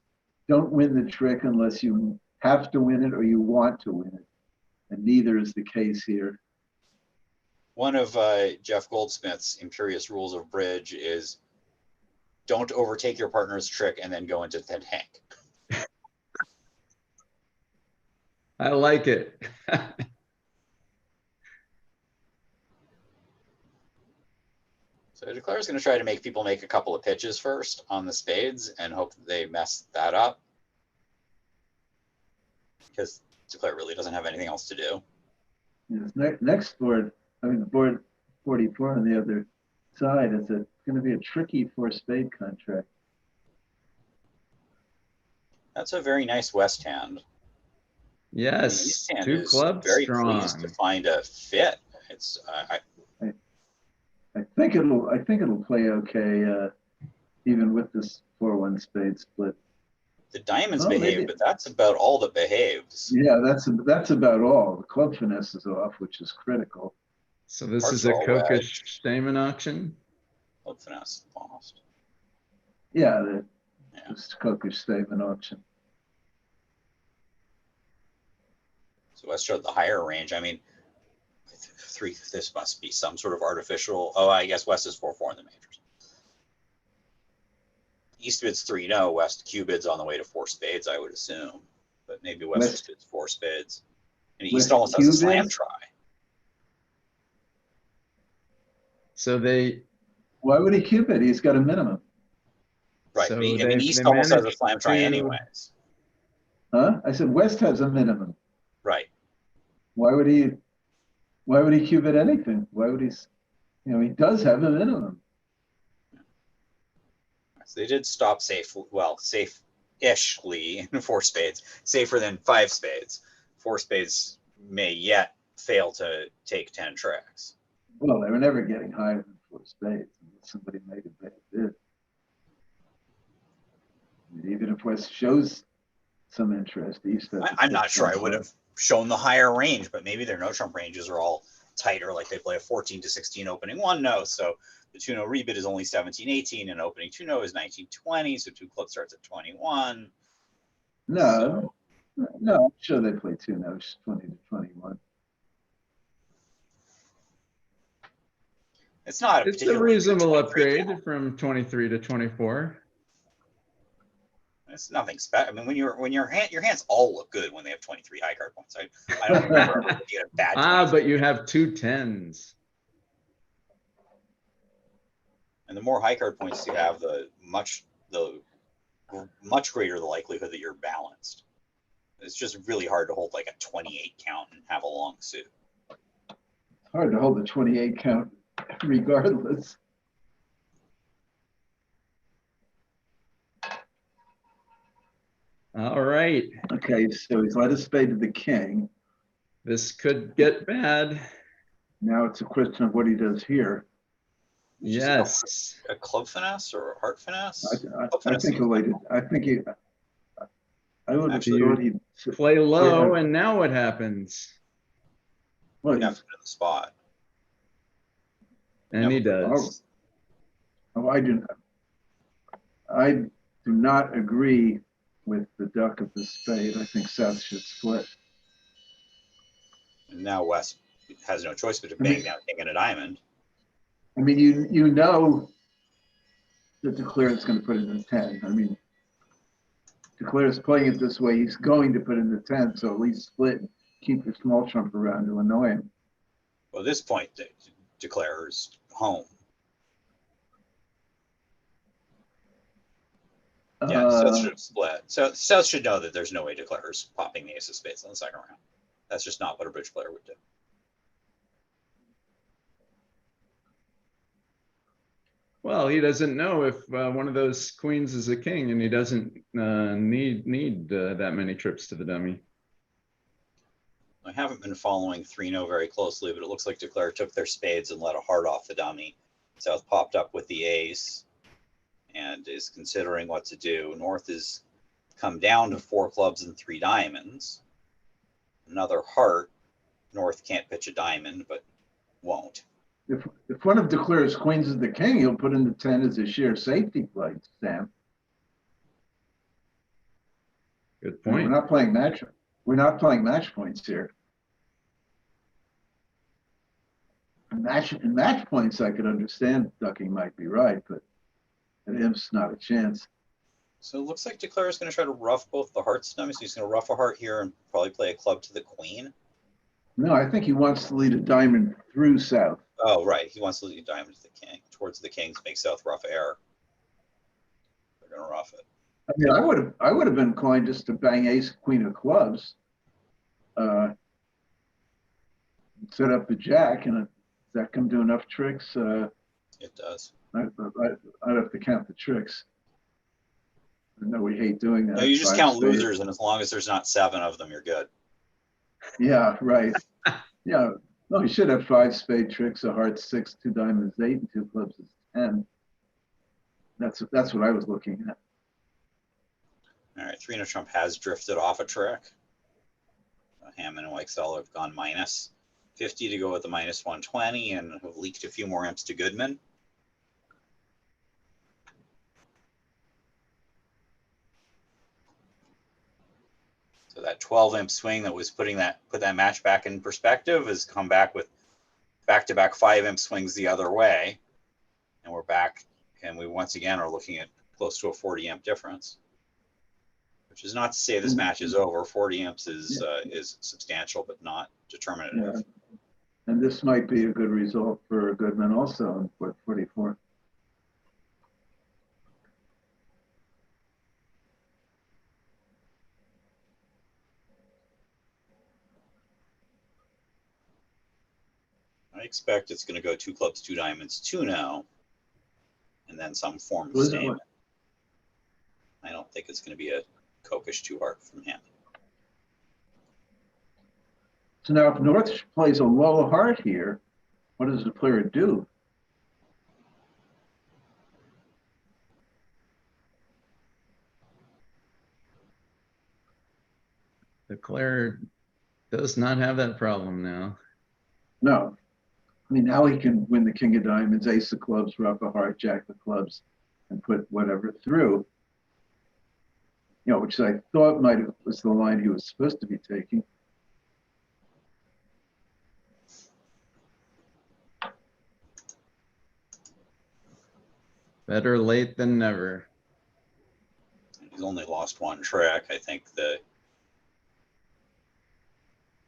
don't win the trick unless you have to win it or you want to win it. And neither is the case here. one of Jeff Goldsmith's imperious rules of bridge is don't overtake your partner's trick and then go into the tank. I like it. So Declare's going to try to make people make a couple of pitches first on the spades and hope that they mess that up, because Declare really doesn't have anything else to do. Yes, next board, I mean, board 44 on the other side is going to be a tricky 4-spade contract. That's a very nice West hand. The Yes, East hand 2 is clubs very strong. pleased to find a fit. It's I think it'll play okay, even with this 4-1 spade split. the diamonds Oh, behave, maybe. but that's about all that behaves. Yeah, that's about all. The club finesse is off, which is critical. So this Hearts is a are all Kokish Stamen auction. Club finesse lost. Yeah, Yeah. this Kokish statement auction. So West showed the higher range. I mean, this must be some sort of artificial. Oh, I guess West is 4-4 in the majors. East bids 3-no. West Q bids on the way to 4 spades, I would assume. But maybe West just bids 4 spades. And East West almost has a Q slam bids? try. So they, Why would he cube it? He's got a minimum. Right. So But I mean, East they almost has a managed slam try to- anyways. Huh? I said West has a minimum. Right. Why would he cube it anything? Why would he, he does have a minimum. So they did stop safe. Well, safe-ishly in 4 spades. Safer than 5 spades. 4 spades may yet fail to take 10 tricks. Well, they were never getting higher than 4 spades. Somebody made a bad bid. Even if West shows some interest, East has I'm not sure I would have shown the higher range, but maybe their no trump ranges are all tighter, like they play a 14 to 16 opening 1-no, so the 2-no rebid is only 17-18 and opening 2-no is 19-20, so 2 club starts at 21. No, I'm sure they play 2-nos, 20 to 21. It's not a it's a particularly good reasonable 23 count. upgrade from 23 to 24. It's nothing special. I mean, your hands all look good when they have 23 high card points. I don't remember ever looking at a bad. But you have 2 10s. And the more high card points you have, the much greater the likelihood that you're balanced. It's just really hard to hold like a 28 count and have a long suit. Hard to hold a 28 count regardless. All right. Okay, so he's led a spade to the king. This could get bad. Now it's a question of what he does here. Yes. A club finesse or a heart finesse? I think I would have Actually, thought he'd Play low, Yeah. and now what happens? well, You have to put it in the spot. And he No. does. Oh, I do not agree with the duck of the spade. I think South should split. And now West has no choice but to I mean- bang down king and a diamond. I mean, you know that Declare is going to put in the 10. I mean, Declare is playing it this way. He's going to put in the 10, so at least split, keep the small trump around to annoy him. Well, at this point, declares home. Yeah, South should have split. So South should know that there's no way declares popping the ace of spades in the second round. That's just not what a bridge player would do. Well, he doesn't know if one of those queens is a king, and he doesn't need that many trips to the dummy. I haven't been following 3-0 very closely, but it looks like Declare took their spades and let a heart off the dummy. South popped up with the ace and is considering what to do. North has come down to 4 clubs and 3 diamonds. Another heart. North can't pitch a diamond, but won't. If one of Declare's queens is the king, he'll put in the 10 as a sheer safety play, Sam. Good We're point. not playing match. We're not playing match points here. In match points, I could understand ducking might be right, but at imp's not a chance. So it looks like Declare is going to try to ruff both the hearts dummy. So he's going to ruff a heart here and probably play a club to the queen. No, I think he wants to lead a diamond through South. Oh, right. He wants to lead a diamond to the king, towards the king to make South rough air. They're going to rough it. I mean, I would have been inclined just to bang ace queen of clubs, set up the jack, and does that come to enough tricks? It does. I'd have to count the tricks. I know we hate doing that. No, you just 5 count spade. losers, and as long as there's not 7 of them, you're good. Yeah, right. Yeah, no, you should have 5 spade tricks, a heart 6, 2 diamonds 8, and 2 clubs is 10. That's what I was looking at. All right, 3-0 trump has drifted off a trick. Hammond and Weichsel have gone minus 50 to go with the minus 120 and have leaked a few more imps to Goodman. So that 12 imp swing that was put that match back in perspective has come back with back-to-back 5 imp swings the other way. And we're back, and we once again are looking at close to a 40 imp difference. Which is not to say this match is over. 40 imps is substantial, but not determinative. Yeah. And this might be a good result for Goodman also in 44. I expect it's going to go 2 clubs, 2 diamonds, 2-0, and then some form of What is it, statement. I don't think it's going to be a copish 2 heart from him. So now if North plays a low heart here, what does the player do? Declare does not have that problem now. No. I mean, now he can win the king of diamonds, ace of clubs, rough a heart, jack of clubs, and put whatever through. You know, which I thought was the line he was supposed to be taking. Better late than never. He's only lost 1 trick. I think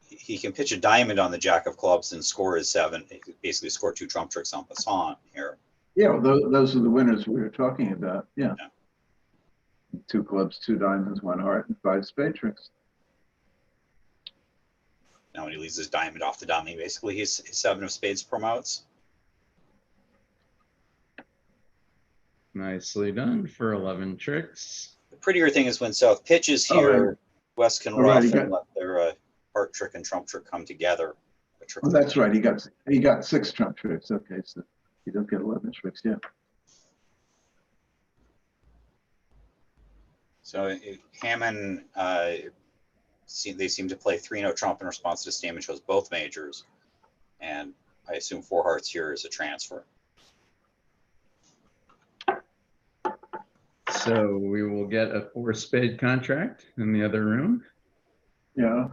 he can pitch a diamond on the jack of clubs and score his 7. He could basically score 2 trump tricks en passant here. Yeah, well, those are the winners we were talking about. Yeah. 2 clubs, 2 diamonds, 1 heart, and 5 spade tricks. Now when he leaves his diamond off the dummy, basically his 7 of spades promotes. Nicely done for 11 tricks. The prettier thing is when South pitches here, right. West can All right, rough and let their heart trick and trump trick come together. Oh, that's right. He got 6 trump tricks. Okay, so he does get 11 tricks. Yeah. So Hammond, they seem to play 3-0 trump in response to Stamen chose both majors, and I assume 4 hearts here is a transfer. So we will get a 4-spade contract in the other room. Yeah.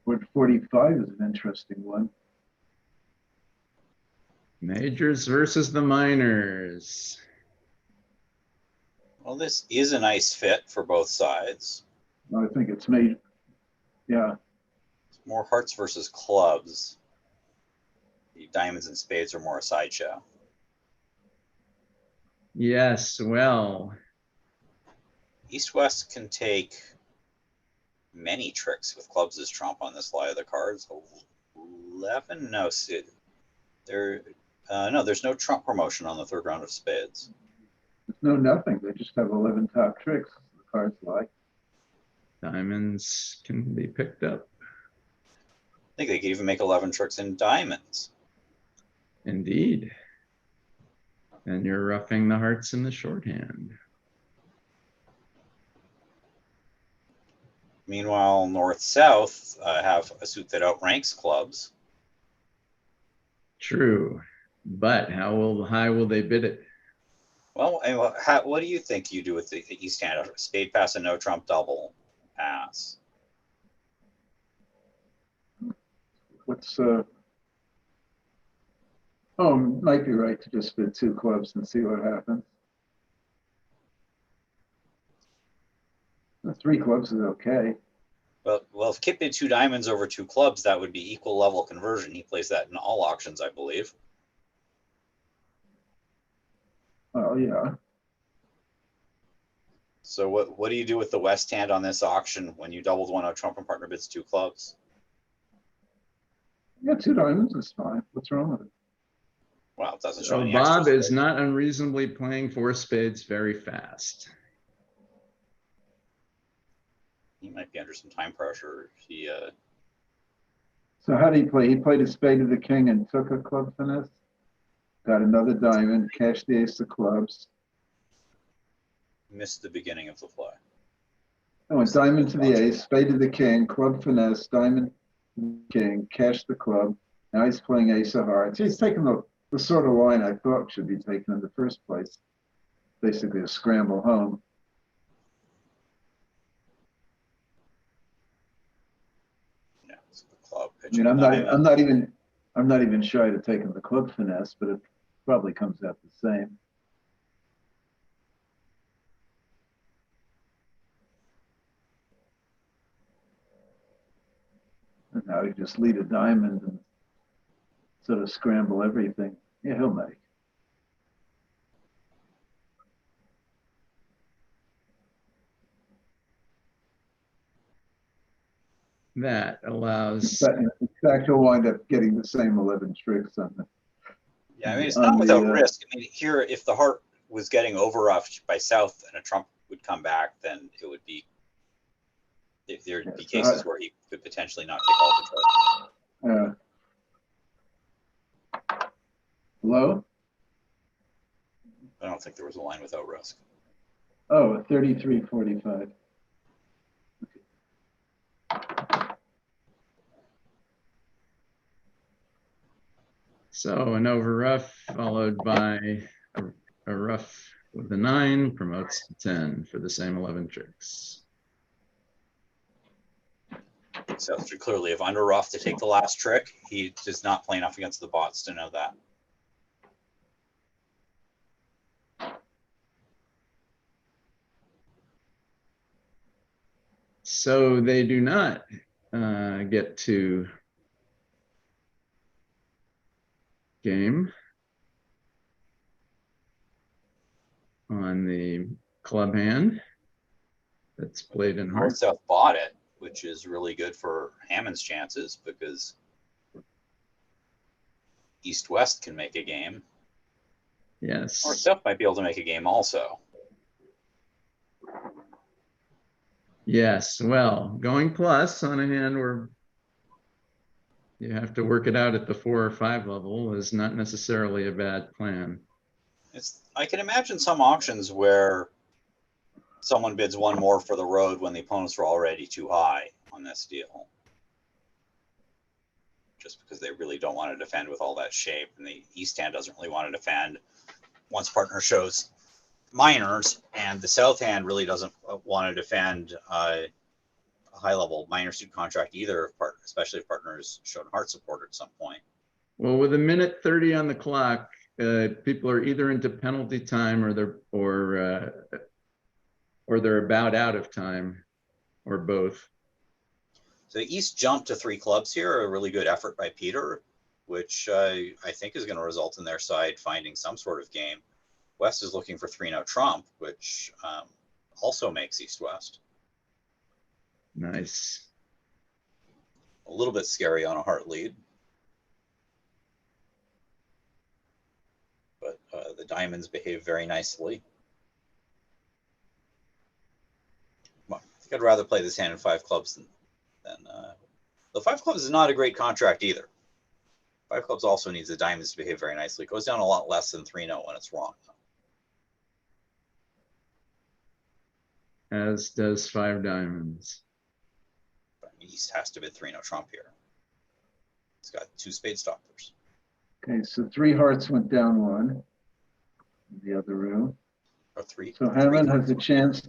Board 45 is an interesting one. Majors versus the minors. Well, this is a nice fit for both sides. I think it's made, yeah. It's more hearts versus clubs. The diamonds and spades are more a sideshow. Yes, well, East-West can take many tricks with clubs as trump on this lie of the cards. 11? No, no, there's no trump promotion on the third round of spades. There's no nothing. They just have 11 top tricks. The cards like. diamonds can be picked up. I think they could even make 11 tricks in diamonds. Indeed. And you're roughing the hearts in the shorthand. Meanwhile, north-south have a suit that outranks clubs. True. But how high will they bid it? Well, what do you think you do with the east hand? Spade pass and no trump double pass. What's oh, might be right to just bid 2 clubs and see what happens. The 3 clubs is okay. Well, if Kip bid 2 diamonds over 2 clubs, that would be equal level conversion. He plays that in all auctions, I believe. Oh yeah. So what do you do with the west hand on this auction when you doubled one out trump and partner bids 2 clubs? Yeah, 2 diamonds is fine. What's wrong with it? Well, it doesn't show So any Bob extras. is not unreasonably playing 4 spades very fast. He might be under some time pressure. So how did he play? He played a spade of the king and took a club finesse. Got another diamond, cashed the ace of clubs. Missed the beginning of the play. Oh, a diamond to the ace, spade to the king, club finesse, diamond king, cash the club. Now he's playing ace of hearts. He's taking the sort of line I thought should be taken in the first place. Basically a scramble home. Yeah, it's the club I pitching mean, diamond. I'm not even shy of taking the club finesse, but it probably comes out the same. And now you just lead a diamond and sort of scramble everything. Yeah, he'll make. That allows, In fact, he'll wind up getting the same 11 tricks on the. Yeah, I mean, it's on not the, without risk. I mean, here, if the heart was getting overruffed by south and a trump would come back, then it would be, if there'd be so cases where he could potentially not take all the tricks. Hello? I don't think there was a line without risk. Oh, 33.45. so an over rough followed by a rough with a 9 promotes to 10 for the same 11 tricks. South should clearly have under rough to take the last trick. He does not play enough against the bots to know that. So they do not get to game on the club hand that's played in heart. North-South bought it, which is really good for Hammond's chances because East-West can make a game. Yes. North-South might be able to make a game also. Yes, well, going plus on a hand where you have to work it out at the 4 or 5 level is not necessarily a bad plan. I can imagine some auctions where someone bids one more for the road when the opponents were already too high on this deal. Just because they really don't want to defend with all that shape, and the east hand doesn't really want to defend once partner shows minors, and the south hand really doesn't want to defend a high level minor suit contract either, especially if partners showed heart support at some point. Well, with a minute 30 on the clock, people are either into penalty time or they're about out of time, or both. So the East jumped to 3 clubs here, a really good effort by Peter, which I think is going to result in their side finding some sort of game. West is looking for 3-no trump, which also makes East-West. Nice. A little bit scary on a heart lead. But the diamonds behave very nicely. Well, I think I'd rather play this hand in 5 clubs than the 5 clubs is not a great contract either. 5 clubs also needs the diamonds to behave very nicely. It goes down a lot less than 3-no when it's wrong. As does 5 diamonds. But East has to bid 3-no trump here. It's got 2 spade stoppers. Okay, so 3 hearts went down 1 in the other room. Or 3. So Hammond has a chance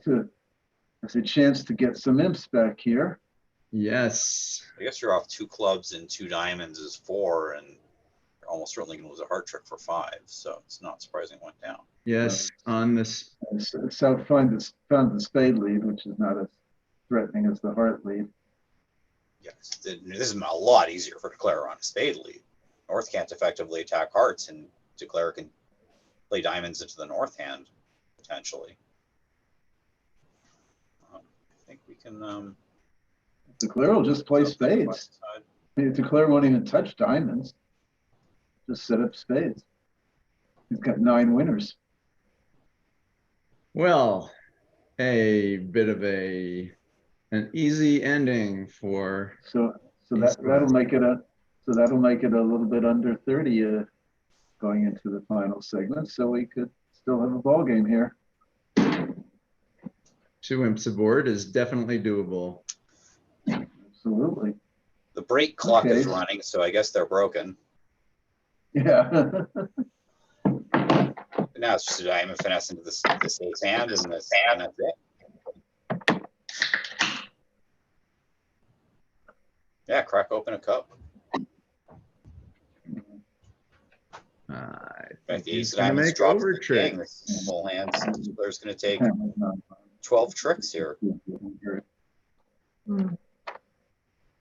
to get some imps back here. Yes. I guess you're off 2 clubs and 2 diamonds is 4, and you're almost certainly going to lose a heart trick for 5. So it's not surprising it went down. Yes, on this. South found the spade lead, which is not as threatening as the heart lead. Yes, this is a lot easier for Declare on a spade lead. North can't effectively attack hearts, and Declare can play diamonds into the north hand, potentially. I think we can... Declare will just play spades. Declare won't even touch diamonds. Just set up spades. He's got 9 winners. Well, a bit of an easy ending for. So that'll make it a little bit under 30 going into the final segment. So we could still have a ball game here. 2 imps aboard is definitely doable. Absolutely. The break clock is running, so I guess they're broken. Yeah. Now it's just a diamond finesse into this ace hand, and that's it. Yeah, crack open a cup. In fact, the ace of diamonds make drops the overtrick. king. This full hand, the player's going to take 12 tricks here.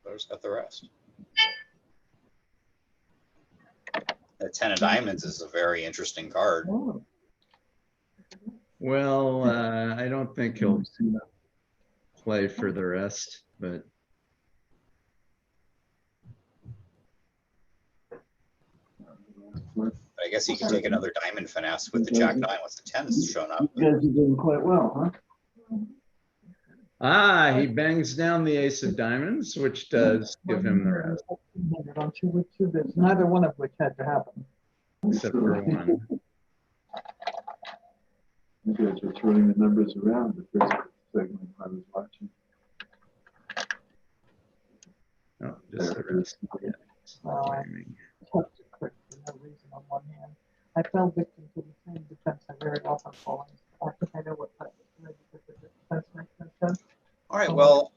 Player's got the rest. The 10 of diamonds is a very interesting card. Well, I don't think he'll play for the rest, but. I guess he could take another diamond finesse with the jack-9 once the 10 has shown up. You guys are doing quite well, huh? Ah, he bangs down the ace of diamonds, which does give him the rest. On 2 with 2 bids, neither one of which had to happen. Except for 1. You guys are throwing the numbers around the first segment I was watching. Oh, just the rest. Yeah, timing. Tough to click for no reason on one hand. I fell victim to the same defense I very often fall into. I think I know what type of defense makes no sense. All right, well,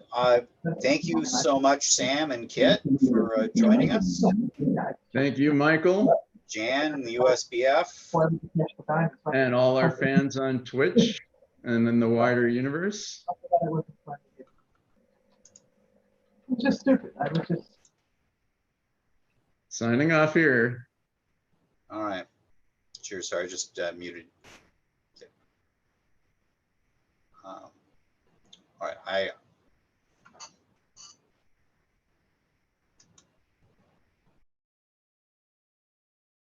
thank you so much, Sam and Kit, for joining us. Thank you, Michael, Jan and the USBF. and all our fans on Twitch and in the wider universe. It was just stupid. I was just Signing off here. All right. Cheers. Sorry, I just muted. Okay. All right.